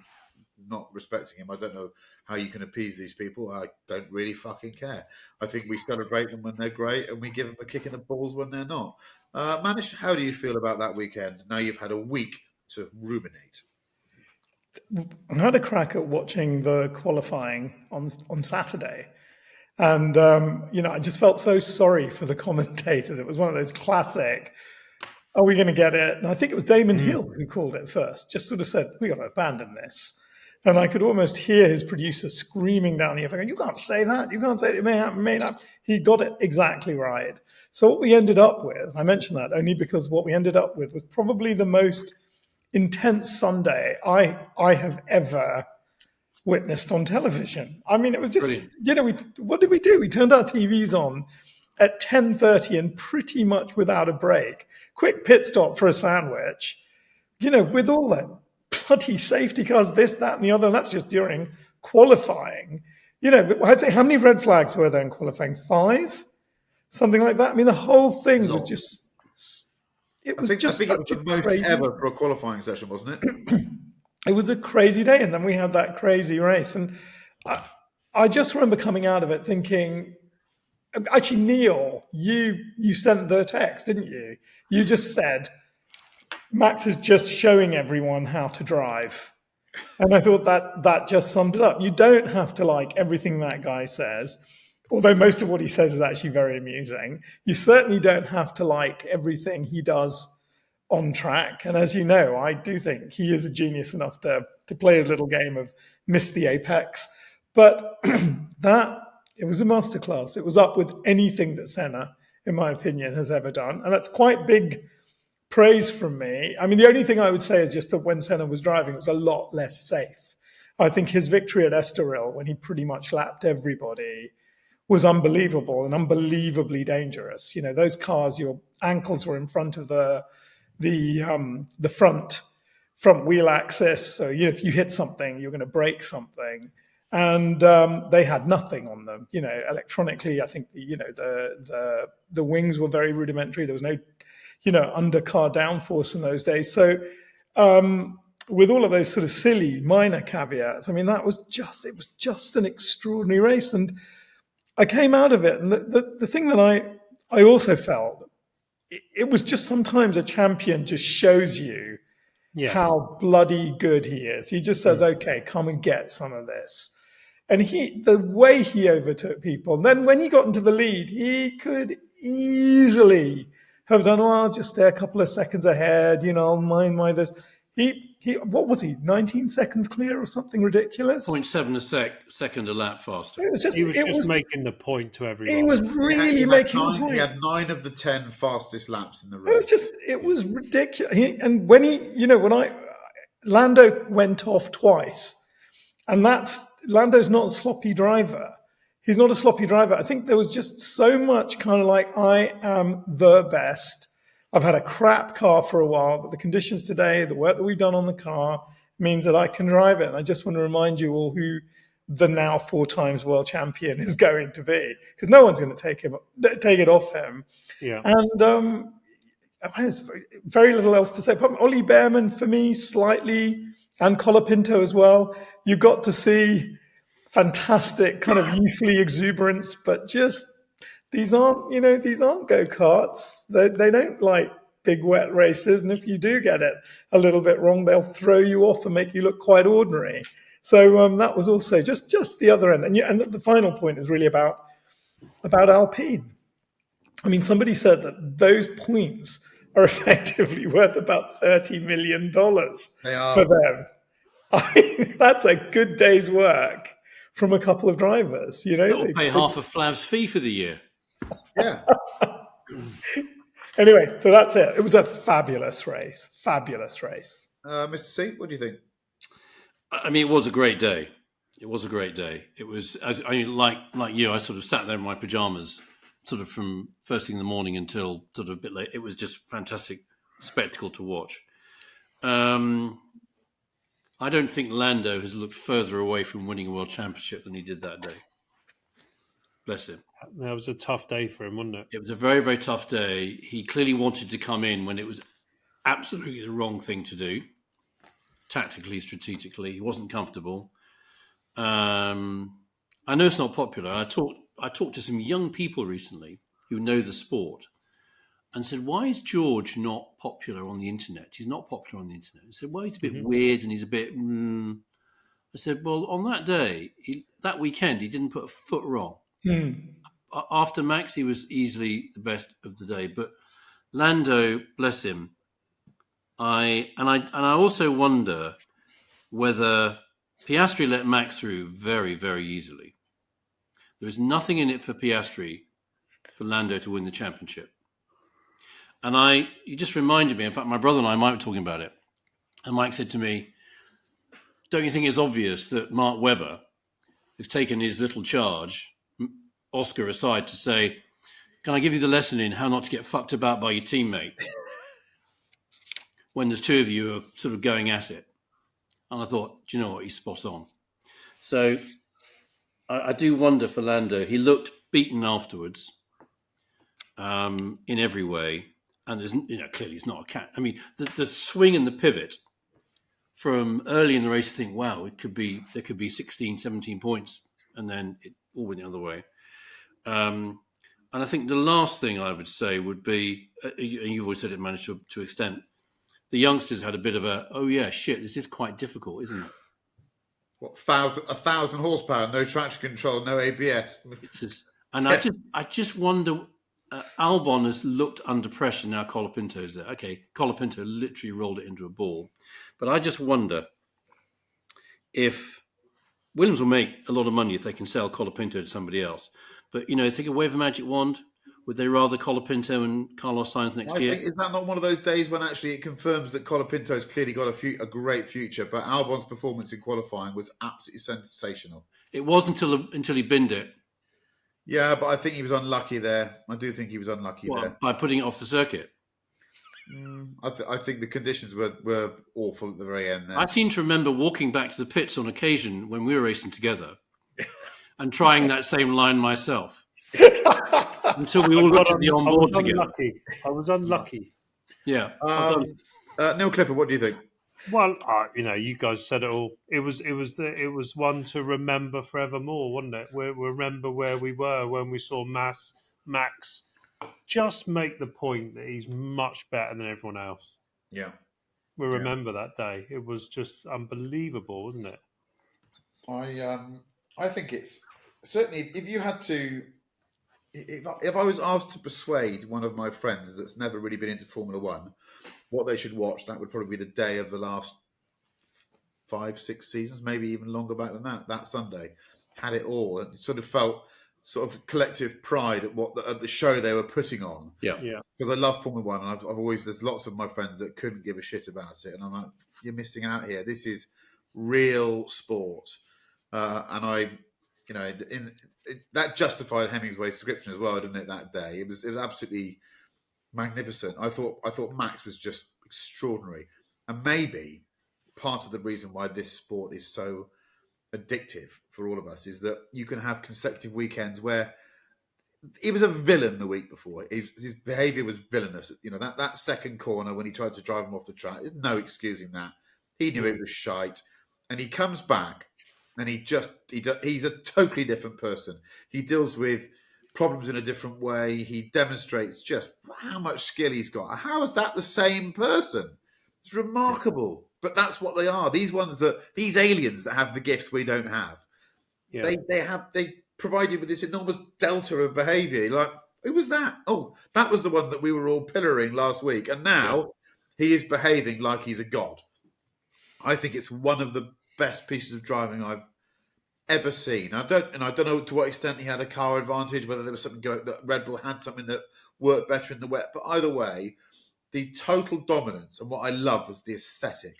not respecting him. I don't know how you can appease these people. I don't really fucking care. I think we celebrate them when they're great and we give them a kick in the balls when they're not. Manish, how do you feel about that weekend? Now you've had a week to ruminate. I had a crack at watching the qualifying on Saturday. And, I just felt so sorry for the commentators. It was one of those classic, are we going to get it? And I think it was Damon Hill who called it first, just sort of said, we got to abandon this. And I could almost hear his producer screaming down the ear, going, you can't say that. You can't say it may happen, may not. He got it exactly right. So what we ended up with, I mentioned that only because what we ended up with was probably the most intense Sunday I have ever witnessed on television. I mean, it was just, what did we do? We turned our TVs on at 10:30 and pretty much without a break. Quick pit stop for a sandwich, with all that bloody safety cars, this, that, and the other. And that's just during qualifying. I think, how many red flags were there in qualifying? 5? Something like that. I mean, the whole thing was just, I think it was the most crazy ever for a qualifying session, wasn't it? It was a crazy day, and then we had that crazy race. And I just remember coming out of it thinking, actually, Neil, you sent the text, didn't you? You just said, Max is just showing everyone how to drive. And I thought that just summed it up. You don't have to like everything that guy says, although most of what he says is actually very amusing. You certainly don't have to like everything he does on track. And as you know, I do think he is a genius enough to play his little game of miss the apex. But it was a masterclass. It was up with anything that Senna, in my opinion, has ever done. And that's quite big praise from me. I mean, the only thing I would say is just that when Senna was driving, it was a lot less safe. I think his victory at Estoril, when he pretty much lapped everybody, was unbelievable and unbelievably dangerous. Those cars, your ankles were in front of the front wheel axis. So if you hit something, you're going to break something. And they had nothing on them. Electronically, I think the wings were very rudimentary. There was no undercar downforce in those days. So with all of those sort of silly minor caveats, I mean, it was just an extraordinary race. And I came out of it, and the thing that I also felt, it was just sometimes a champion just shows you how bloody good he is. He just says, okay, come and get some of this. And the way he overtook people, and then when he got into the lead, he could easily have done, I'll just stay a couple of seconds ahead, mind my this. What was he, 19 seconds clear or something ridiculous? 0.7 second a lap faster. He was just making the point to everyone. He was really making the point. He had 9 of the 10 fastest laps in the race. It was ridiculous. And when Lando went off twice, and Lando's not a sloppy driver. He's not a sloppy driver. I think there was just so much kind of like, I am the best. I've had a crap car for a while, but the conditions today, the work that we've done on the car means that I can drive it. And I just want to remind you all who the now 4 times world champion is going to be, because no one's going to take it off him. Yeah. And there's very little else to say. Apart from Ollie Behrman, for me, slightly, and Colapinto as well. You got to see fantastic kind of youthly exuberance, but just these aren't go-karts. They don't like big wet races, and if you do get it a little bit wrong, they'll throw you off and make you look quite ordinary. So that was also just the other end. And the final point is really about Alpine. I mean, somebody said that those points are effectively worth about $30 million for them. I mean, that's a good day's work from a couple of drivers. They'll pay half of Flav's fee for the year. Yeah. Anyway, so that's it. It was a fabulous race. Fabulous race. Mr. C, what do you think? I mean, it was a great day. It was a great day. It was, like you, I sort of sat there in my pajamas, sort of from first thing in the morning until sort of a bit late. It was just fantastic spectacle to watch. I don't think Lando has looked further away from winning a world championship than he did that day. Bless him. That was a tough day for him, wasn't it? It was a very, very tough day. He clearly wanted to come in when it was absolutely the wrong thing to do, tactically, strategically. He wasn't comfortable. I know it's not popular. I talked to some young people recently who know the sport and said, why is George not popular on the internet? He's not popular on the internet. I said, well, he's a bit weird and he's a bit... I said, well, on that day, that weekend, he didn't put a foot wrong. After Max, he was easily the best of the day. But Lando, bless him, I also wonder whether Piastri let Max through very, very easily. There was nothing in it for Piastri for Lando to win the championship. And you just reminded me, in fact, my brother and I might be talking about it. And Mike said to me, don't you think it's obvious that Mark Webber has taken his little charge, Oscar aside, to say, can I give you the lesson in how not to get fucked about by your teammate when there's two of you who are sort of going at it? And I thought, do you know what? He's spot on. So I do wonder for Lando. He looked beaten afterwards in every way. And there's, clearly he's not a cat. I mean, the swing and the pivot from early in the race, you think, wow, there could be 16, 17 points, and then it all went the other way. And I think the last thing I would say would be, and you've always said it managed to extent, the youngsters had a bit of oh yeah, shit, this is quite difficult, isn't it? What, 1,000 horsepower, no traction control, no ABS. And I just wonder. Albon has looked under pressure now. Colapinto's there. Okay, Colapinto literally rolled it into a ball, but I just wonder if Williams will make a lot of money if they can sell Colapinto to somebody else. But if they could wave a magic wand, would they rather Colapinto and Carlos Sainz next year? Is that not one of those days when actually it confirms that Colapinto's clearly got a great future, but Albon's performance in qualifying was absolutely sensational. It was until he binned it. Yeah, but I think he was unlucky there. I do think he was unlucky there. By putting it off the circuit? I think the conditions were awful at the very end there. I seem to remember walking back to the pits on occasion when we were racing together and trying that same line myself until we all looked at the onboard together. I was unlucky. Yeah. Neil Clifford, what do you think? Well, you guys said it all. It was one to remember forevermore, wasn't it? We remember where we were when we saw Max just make the point that he's much better than everyone else. Yeah, we remember that day. It was just unbelievable, wasn't it? I think it's certainly if you had to. If I was asked to persuade one of my friends that's never really been into Formula One what they should watch, that would probably be the day of the last 5-6 seasons, maybe even longer back than that. That Sunday had it all. It sort of felt sort of collective pride at the show they were putting on. Yeah. Because I love Formula One, and I've always there's lots of my friends that couldn't give a shit about it, and I'm like, you're missing out here. This is real sport, and that justified Hemingway's description as well, didn't it? That day, it was absolutely magnificent. I thought Max was just extraordinary, and maybe part of the reason why this sport is so addictive for all of us is that you can have consecutive weekends where he was a villain the week before. His behaviour was villainous. That second corner when he tried to drive him off the track, there's no excusing that. He knew it was shite, and he comes back. And he's a totally different person. He deals with problems in a different way. He demonstrates just how much skill he's got. How is that the same person? It's remarkable. But that's what they are. These aliens that have the gifts we don't have. Yeah. They provide you with this enormous delta of behaviour. Like, who was that? Oh, that was the one that we were all pillaring last week. And now he is behaving like he's a god. I think it's one of the best pieces of driving I've ever seen. I don't know to what extent he had a car advantage, whether there was something that Red Bull had something that worked better in the wet. But either way, the total dominance and what I love was the aesthetic.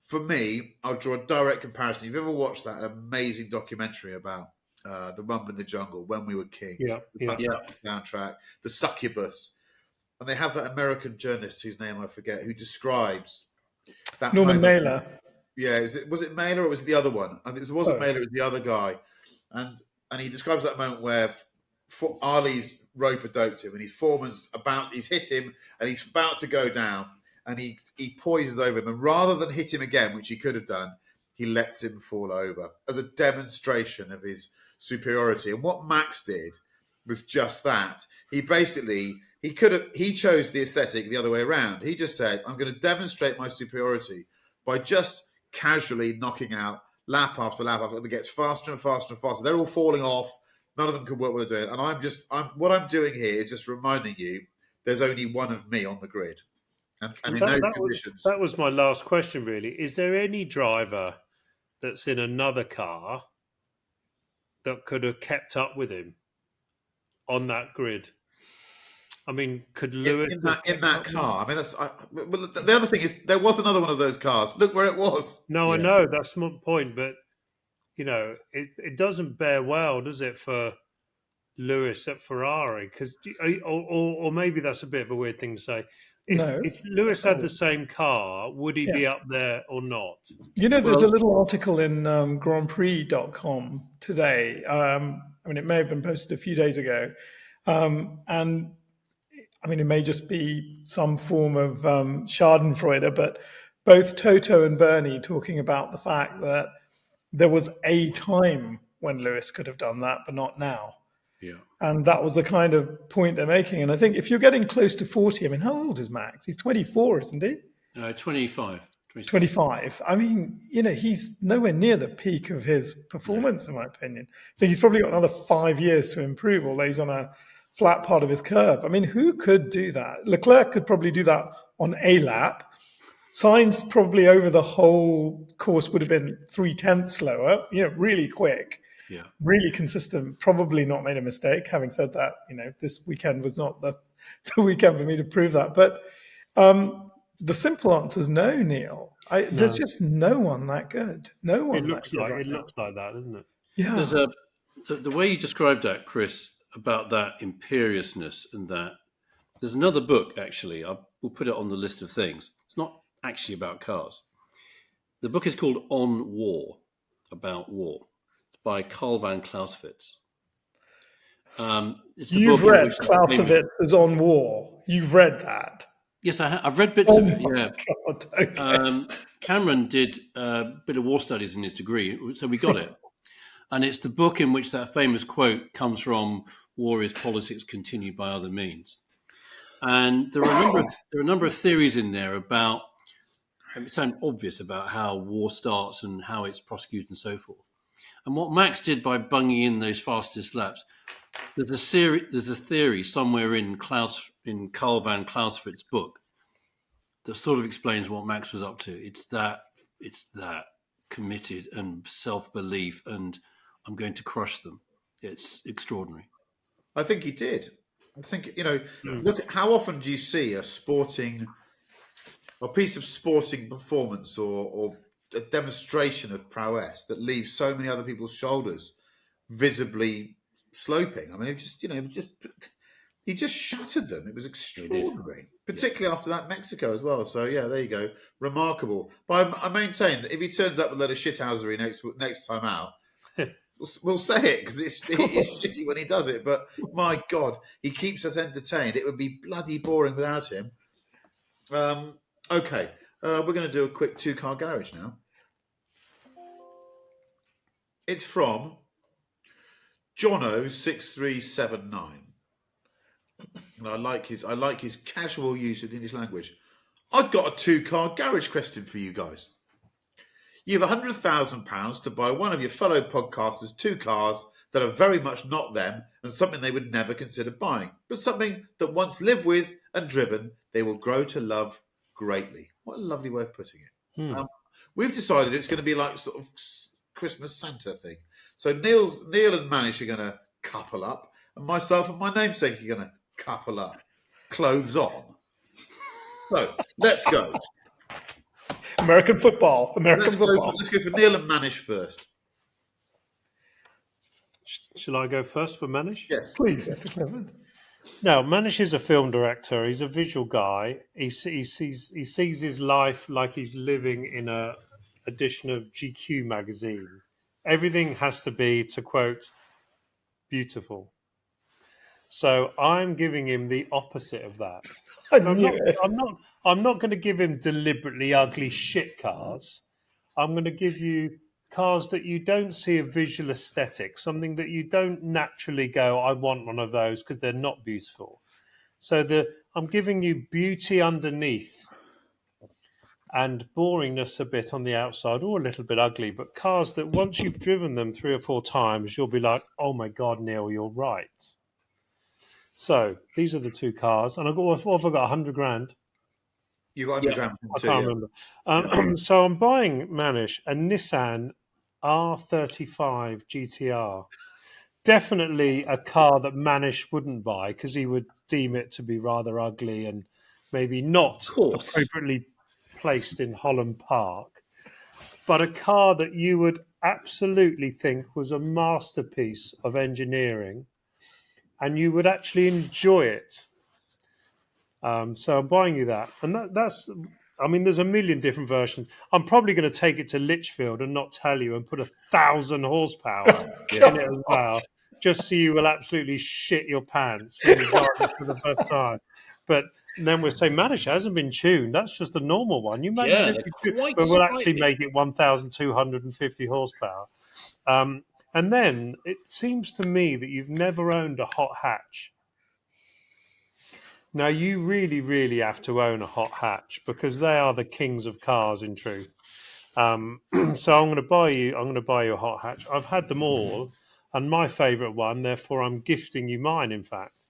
For me, I'll draw a direct comparison. If you've ever watched that amazing documentary about the Rumble in the Jungle, When We Were Kings, the soundtrack, the succubus, and they have that American journalist whose name I forget, who describes that Norman Mailer. Yeah, was it Mailer or was it the other one? I think it wasn't Mailer, it was the other guy. And he describes that moment where Ali's roper doped him and he's hit him and he's about to go down and he poises over him. And rather than hit him again, which he could have done, he lets him fall over as a demonstration of his superiority. And what Max did was just that. He chose the aesthetic the other way around. He just said, I'm going to demonstrate my superiority by just casually knocking out lap after lap after it gets faster and faster and faster. They're all falling off. None of them can work what they're doing. And what I'm doing here is just reminding you there's only one of me on the grid. And in those conditions. That was my last question, really. Is there any driver that's in another car that could have kept up with him on that grid? I mean, could Lewis in that car? I mean, the other thing is there was another one of those cars. Look where it was. No, yeah. I know that's my point, but it doesn't bear well, does it, for Lewis at Ferrari? Because, or maybe that's a bit of a weird thing to say. If Lewis had the same car, would he be up there or not? There's a little article in grandprix.com today. It may have been posted a few days ago, and. It may just be some form of schadenfreude, but both Toto and Bernie talking about the fact that there was a time when Lewis could have done that, but not now. Yeah. And that was the kind of point they're making. And I think if you're getting close to 40, how old is Max? He's 24, isn't he? 25. 25. He's nowhere near the peak of his performance, in my opinion. I think he's probably got another 5 years to improve, although he's on a flat part of his curve. Who could do that? Leclerc could probably do that on a lap. Sainz probably over the whole course would have been 0.3 slower, really quick, really consistent, probably not made a mistake. Having said that, this weekend was not the weekend for me to prove that. But the simple answer is no, Neil. There's just no one that good. No one. It looks like that, doesn't it? Yeah. There's the way you described that, Chris, about that imperiousness and that. There's another book, actually. We'll put it on the list of things. It's not actually about cars. The book is called On War, about war. It's by Carl van Clausewitz. You've read Clausewitz's On War. You've read that. Yes, I've read bits of it, yeah. God, okay. Cameron did a bit of war studies in his degree, so we got it. And it's the book in which that famous quote comes from, war is politics continued by other means. And there are a number of theories in there about, it sounds obvious, about how war starts and how it's prosecuted and so forth. And what Max did by bunging in those fastest laps, there's a theory somewhere in Carl van Clausewitz's book that sort of explains what Max was up to. It's that committed and self-belief and I'm going to crush them. It's extraordinary. I think he did. I think, look at how often do you see a piece of sporting performance or a demonstration of prowess that leaves so many other people's shoulders visibly sloping. He just shattered them. It was extraordinary, particularly after that Mexico as well. So, yeah, there you go. Remarkable. But I maintain that if he turns up with a load of shithousery next time out, we'll say it because it's shitty when he does it. But my God, he keeps us entertained. It would be bloody boring without him. Okay, we're going to do a quick two-car garage now. It's from Jono6379. And I like his casual use of the English language. I've got a two-car garage question for you guys. You have £100,000 to buy one of your fellow podcasters two cars that are very much not them and something they would never consider buying, but something that once lived with and driven, they will grow to love greatly. What a lovely way of putting it. We've decided it's going to be like sort of Christmas Santa thing. So Neil and Manish are going to couple up, and myself and my namesake are going to couple up. Clothes on. So let's go. American football. Let's go for Neil and Manish first. Shall I go first for Manish? Yes, please, Mr. Clifford. No, Manish is a film director. He's a visual guy. He sees his life like he's living in a edition of GQ magazine. Everything has to be, to quote, beautiful. So I'm giving him the opposite of that. I I'm knew not, it. I'm not going to give him deliberately ugly shit cars. I'm going to give you cars that you don't see a visual aesthetic, something that you don't naturally go, I want one of those, because they're not beautiful. So I'm giving you beauty underneath and boringness a bit on the outside, or a little bit ugly, but cars that once you've driven them 3 or 4 times, you'll be like, oh my God, Neil, you're right. So these are the 2 cars. And what have I got, 100 grand? You got 100 grand I too, can't remember. So I'm buying, Manish, a Nissan R35 GTR. Definitely a car that Manish wouldn't buy because he would deem it to be rather ugly and maybe not appropriately placed in Holland Park. But a car that you would absolutely think was a masterpiece of engineering and you would actually enjoy it. So I'm buying you that. And that's, I mean, there's a million different versions. I'm probably going to take it to Lichfield and not tell you and put 1,000 horsepower in it as well, just so you will absolutely shit your pants when you drive it for the first time. But then we'll say, Manish hasn't been tuned. That's just a normal one. You might but we'll actually make it 1,250 horsepower. And then it seems to me that you've never owned a hot hatch. Now, you really, really have to own a hot hatch because they are the kings of cars, in truth. So I'm going to buy you a hot hatch. I've had them all, and my favourite one, therefore I'm gifting you mine, in fact,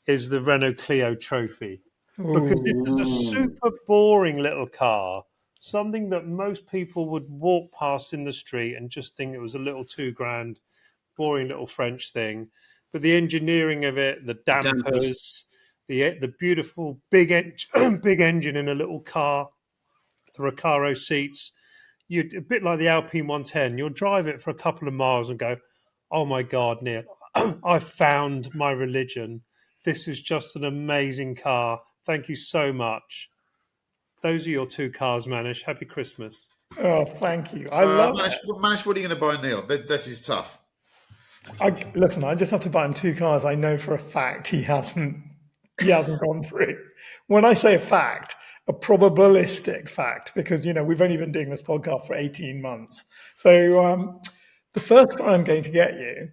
is the Renault Clio Trophy. Because it is a super boring little car, something that most people would walk past in the street and just think it was a little $2,000, boring little French thing. But the engineering of it, the dampers. The beautiful big engine in a little car, the Recaro seats. A bit like the Alpine 110. You'll drive it for a couple of miles and go, "Oh my God, Neil, I found my religion. This is just an amazing car. Thank you so much." Those are your 2 cars, Manish. Happy Christmas. Oh, thank you. I love it. Manish, what are you going to buy, Neil? This is tough. Listen, I just have to buy him 2 cars. I know for a fact he hasn't gone through. When I say a fact, a probabilistic fact, because we've only been doing this podcast for 18 months. So the first one I'm going to get you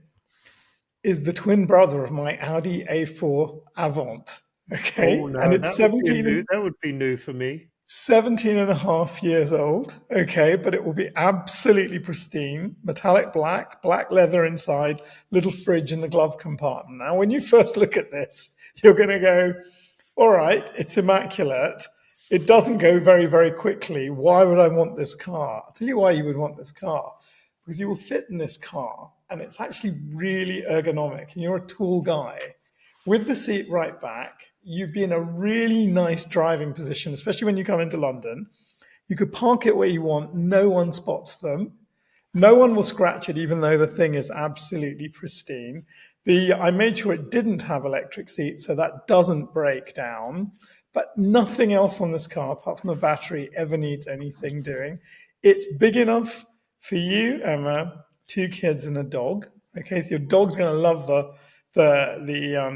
is the twin brother of my Audi A4 Avant. Okay, oh, no, and it's 17. That would be new for me. 17 and a half years old. Okay, but it will be absolutely pristine, metallic black leather inside, little fridge in the glove compartment. Now, when you first look at this, you're going to go, all right, it's immaculate. It doesn't go very, very quickly. Why would I want this car? I'll tell you why you would want this car. Because you will fit in this car, and it's actually really ergonomic, and you're a tall guy. With the seat right back, you'd be in a really nice driving position, especially when you come into London. You could park it where you want. No one spots them. No one will scratch it, even though the thing is absolutely pristine. I made sure it didn't have electric seats, so that doesn't break down. But nothing else on this car, apart from the battery, ever needs anything doing. It's big enough for you, Emma, 2 kids and a dog. Okay, so your dog's going to love the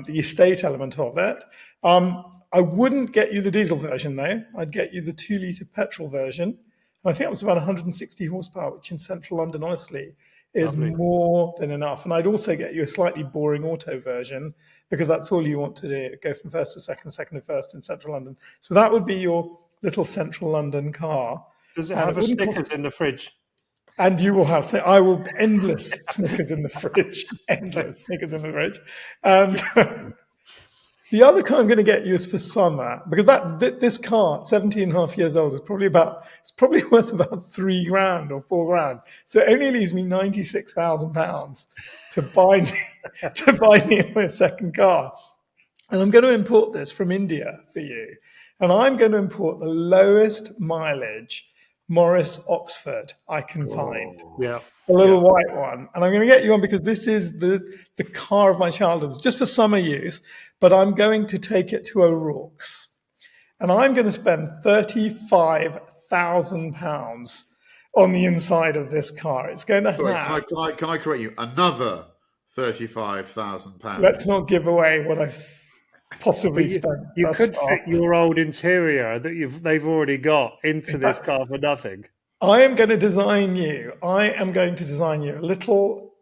estate element of it. I wouldn't get you the diesel version, though. I'd get you the 2-litre petrol version. And I think it was about 160 horsepower, which in central London, honestly, is more than enough. And I'd also get you a slightly boring auto version because that's all you want to do, go from first to second, second to first in central London. So that would be your little central London car. Does it have a Snickers in the fridge? And you will have, I will, endless Snickers in the fridge, endless Snickers in the fridge. And the other car I'm going to get you is for summer, because this car, 17 and a half years old, is probably worth about $3,000 or $4,000. So it only leaves me £96,000 to buy me a second car. And I'm going to import this from India for you. And I'm going to import the lowest mileage Morris Oxford I can find. Yeah. A little white one. And I'm going to get you one because this is the car of my childhood, just for summer use, but I'm going to take it to O'Rourke's. And I'm going to spend £35,000 on the inside of this car. It's going to Sorry, have. can I correct you? Another £35,000. Let's not give away what I've possibly But spent. you thus could far. fit your old interior that they've already got into this car for nothing. I am going to design you a little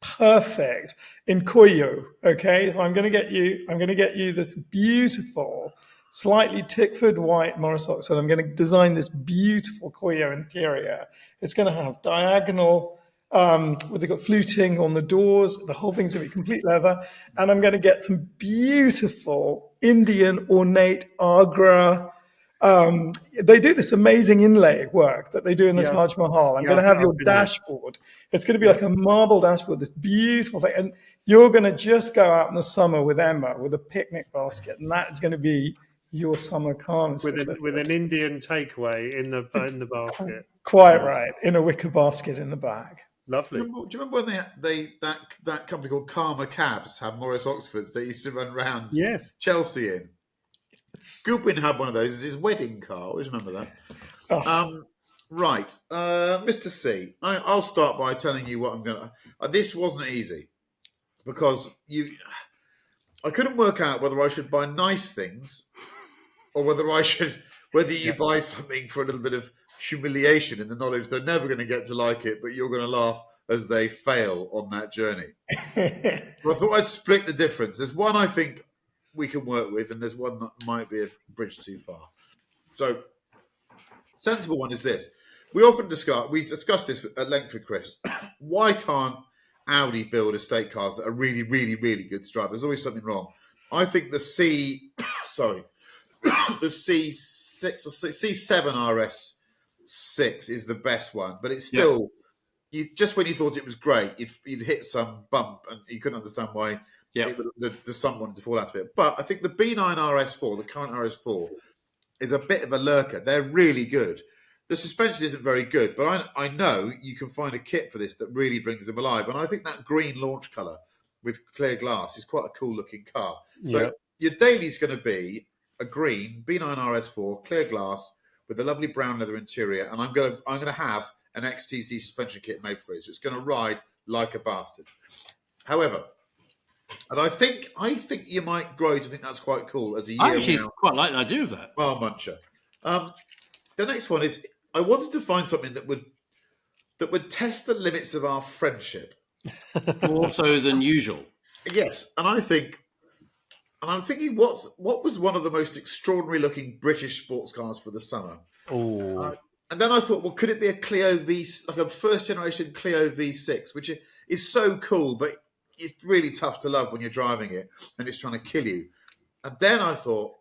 perfect in Koyo. Okay, so I'm going to get you this beautiful, slightly Tickford white Morris Oxford. I'm going to design this beautiful Koyo interior. It's going to have diagonal, what they got, fluting on the doors. The whole thing's going to be complete leather, and I'm going to get some beautiful Indian ornate Agra. They do this amazing inlay work that they do in the Taj Mahal. I'm going to have your dashboard. It's going to be like a marble dashboard, this beautiful thing. And you're going to just go out in the summer with Emma with a picnic basket, and that's going to be your summer car. With an Indian takeaway in the basket. Quite right, in a wicker basket in the back. Lovely. Do you remember when that company called Karma Cabs had Morris Oxfords they used to run around Chelsea in? Goodwin had one of those as his wedding car. Always remember that. Oh. Right, Mr. C. I'll start by telling you what I'm going to. This wasn't easy because I couldn't work out whether I should buy nice things or whether you buy something for a little bit of humiliation in the knowledge they're never going to get to like it, but you're going to laugh as they fail on that journey. So I thought I'd split the difference. There's one I think we can work with, and there's one that might be a bridge too far. So, sensible one is this. We discussed this at length with Chris. Why can't Audi build estate cars that are really, really, really good to drive? There's always something wrong. I think the C6 or C7 RS6 is the best one, but it's still, just when you thought it was great, you'd hit some bump and you couldn't understand why the sun wanted to fall out of it. But I think the B9 RS4, the current RS4, is a bit of a lurker. They're really good. The suspension isn't very good, but I know you can find a kit for this that really brings them alive. And I think that green launch colour with clear glass is quite a cool looking car. So your daily's going to be a green B9 RS4, clear glass with a lovely brown leather interior, and I'm going to have an XTC suspension kit made for it. So it's going to ride like a bastard. However, and I think you might grow to think that's quite cool as a year. I actually quite like the idea of that. Well, muncher. The next one is I wanted to find something that would test the limits of our friendship. More so than usual. Yes, and I'm thinking what was one of the most extraordinary looking British sports cars for the summer? Oh. And then I thought, well, could it be a Clio V, like a first generation Clio V6, which is so cool, but it's really tough to love when you're driving it and it's trying to kill you. And then I thought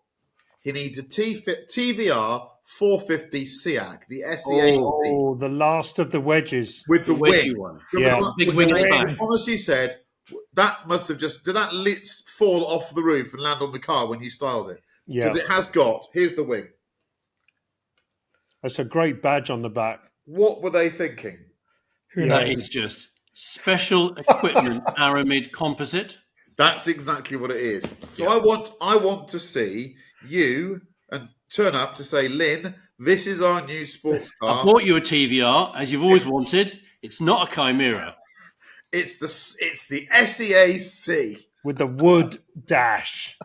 he needs a TVR 450 SEAC, the SEAC. Oh, the last of the wedges. With the wing. One. Yeah. Big wing at the back. Honestly said, that must have did that fall off the roof and land on the car when you styled it? Yeah. Because it has here's the wing. That's a great badge on the back. What were they thinking? That is just special equipment aramid composite. That's exactly what it is. So I want to see you and turn up to say, Lynn, this is our new sports car. I bought you a TVR as you've always wanted. It's not a Chimera. It's the SEAC with the wood dash.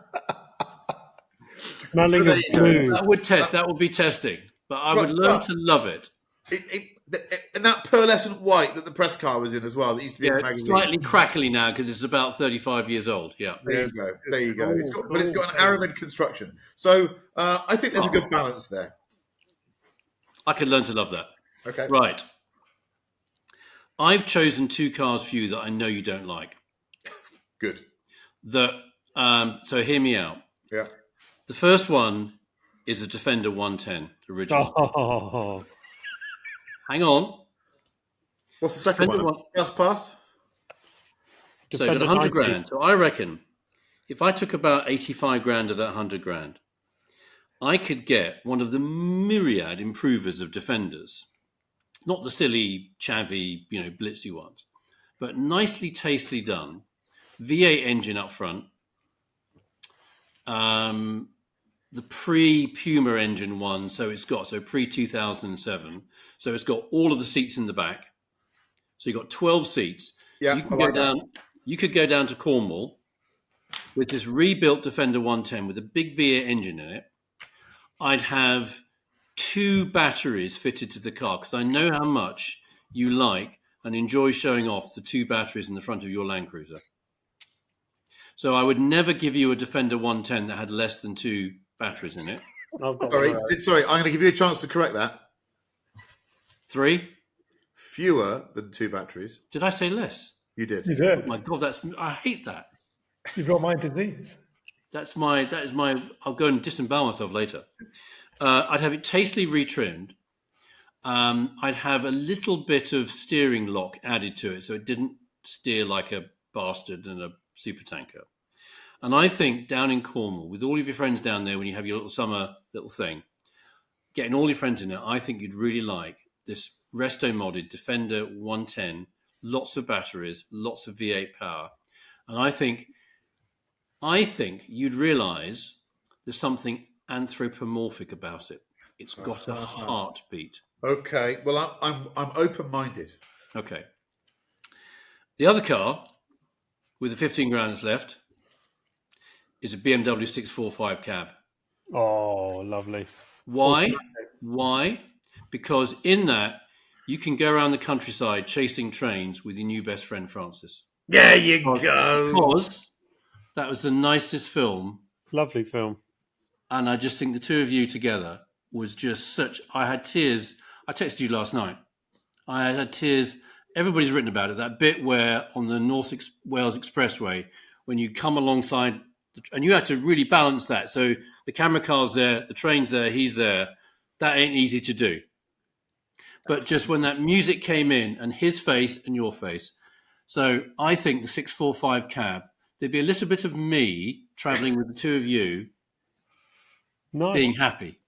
Smelling of blue. That would be testing, but I would learn to love it. And that pearlescent white that the press car was in as well. That used to be in the magazine. Slightly crackly now because it's about 35 years old. Yeah. There you go. It's got an aramid construction. So I think there's a good balance there. I could learn to love that. Okay. Right. I've chosen two cars for you that I know you don't like. Good. So hear me out. Yeah. The first one is a Defender 110 original. Oh. Hang on. What's the second one? Just pass. So you got 100 grand. So I reckon if I took about 85 grand of that 100 grand, I could get one of the myriad improvers of Defenders. Not the silly, chavvy, blitzy ones, but nicely, tastily done. V8 engine up front. The the pre-Puma engine one. So it's got pre-2007. So it's got all of the seats in the back. So you've got 12 seats. Yeah, you can go down. You could go down to Cornwall with this rebuilt Defender 110 with a big V8 engine in it. I'd have 2 batteries fitted to the car because I know how much you like and enjoy showing off the 2 batteries in the front of your Land Cruiser. So I would never give you a Defender 110 that had less than 2 batteries in it. Sorry, I'm going to give you a chance to correct that. 3? Fewer than 2 batteries. Did I say less? You did. You did. Oh my God, I hate that. You've got my disease. That is my. I'll go and disembowel myself later. I'd have it tastefully retrimmed. I'd have a little bit of steering lock added to it, so it didn't steer like a bastard in a super tanker. And I think down in Cornwall, with all of your friends down there, when you have your little summer little thing, getting all your friends in there, I think you'd really like this resto modded Defender 110, lots of batteries, lots of V8 power, and I think you'd realise there's something anthropomorphic about it. It's got a heartbeat. Okay, well, I'm open-minded. Okay. The other car, with the 15 grand that's left, is a BMW 645 cab. Oh, lovely. Why? Why? Because in that, you can go around the countryside chasing trains with your new best friend, Francis. There you go. Because that was the nicest film. Lovely film. And I just think the two of you together was just such... I had tears. I texted you last night. I had tears. Everybody's written about it. That bit where on the North Wales Expressway, when you come alongside... And you had to really balance that. So the camera car's there, the train's there, he's there. That ain't easy to do. But just when that music came in and his face and your face. So I think the 645 cab, there'd be a little bit of me travelling with the two of you being happy.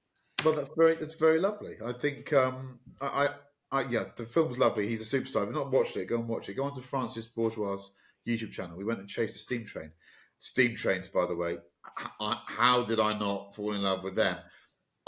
Well, that's very lovely. I think, yeah, the film's lovely. He's a superstar. If you've not watched it, go and watch it. Go on to Francis Bourgeois' YouTube channel. We went and chased a steam train. Steam trains, by the way. How did I not fall in love with them?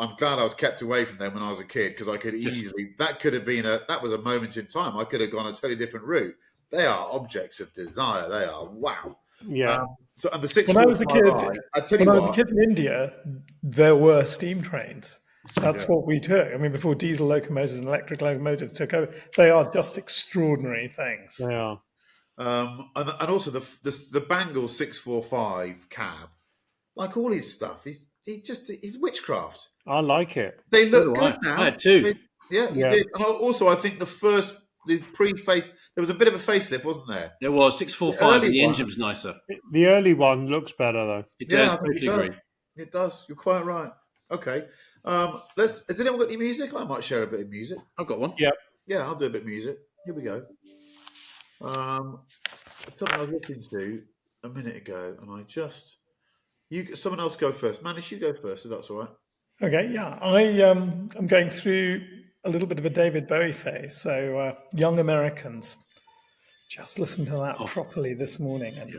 I'm glad I was kept away from them when I was a kid because I could easily. That could have been that was a moment in time. I could have gone a totally different route. They are objects of desire. They are wow. Yeah. So and the 645. When I was a kid, I tell you what, when I was a kid in India, there were steam trains. That's what we took. I mean, before diesel locomotives and electric locomotives took over, they are just extraordinary things. They are. And also the Bangle 645 cab, like all his stuff, he's witchcraft. I like it. They look good now. I had 2. You did. And also, I think the pre-face, there was a bit of a facelift, wasn't there? There was 645, and the engine was nicer. The early one looks better though. It does. Totally agree. It does. You're quite right. Okay. Has anyone got any music? I might share a bit of music. I've got one. Yeah. Yeah, I'll do a bit of music. Here we go. Something I was listening to a minute ago, and someone else go first. Manish, you go first, if that's all right. Okay, yeah. I'm going through a little bit of a David Bowie phase. So, Young Americans. Just listened to that properly this morning, and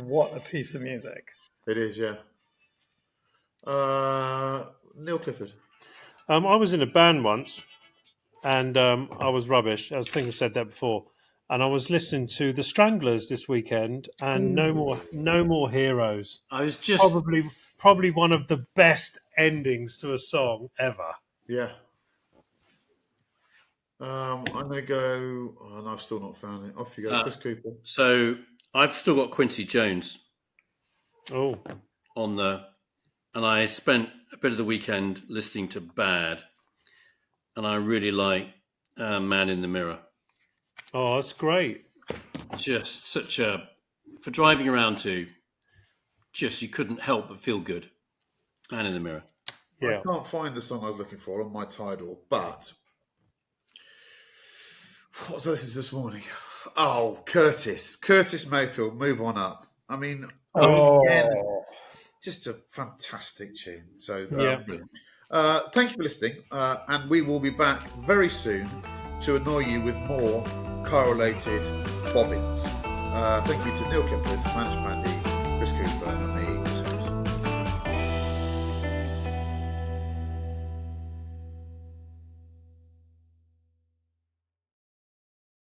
what a piece of music. It is, yeah. Neil Clifford. I was in a band once, and I was rubbish. I think I've said that before. And I was listening to The Stranglers this weekend, and No More Heroes. I was just probably one of the best endings to a song ever. Yeah. I'm going to go. Oh, and I've still not found it. Off you go, Chris Cooper. So I've still got Quincy Jones. Oh, and I spent a bit of the weekend listening to Bad, and I really like Man in the Mirror. Oh, that's great. Just for driving around to, you couldn't help but feel good. Man in the Mirror. Yeah. I can't find the song I was looking for on my Tidal, but what was I listening to this morning? Oh, Curtis Mayfield, Move On Up. I mean, again, just a fantastic tune. So, thank you for listening, and we will be back very soon to annoy you with more car-related bobbins. Thank you to Neil Clifford, Manish Pandey, Chris Cooper, and me,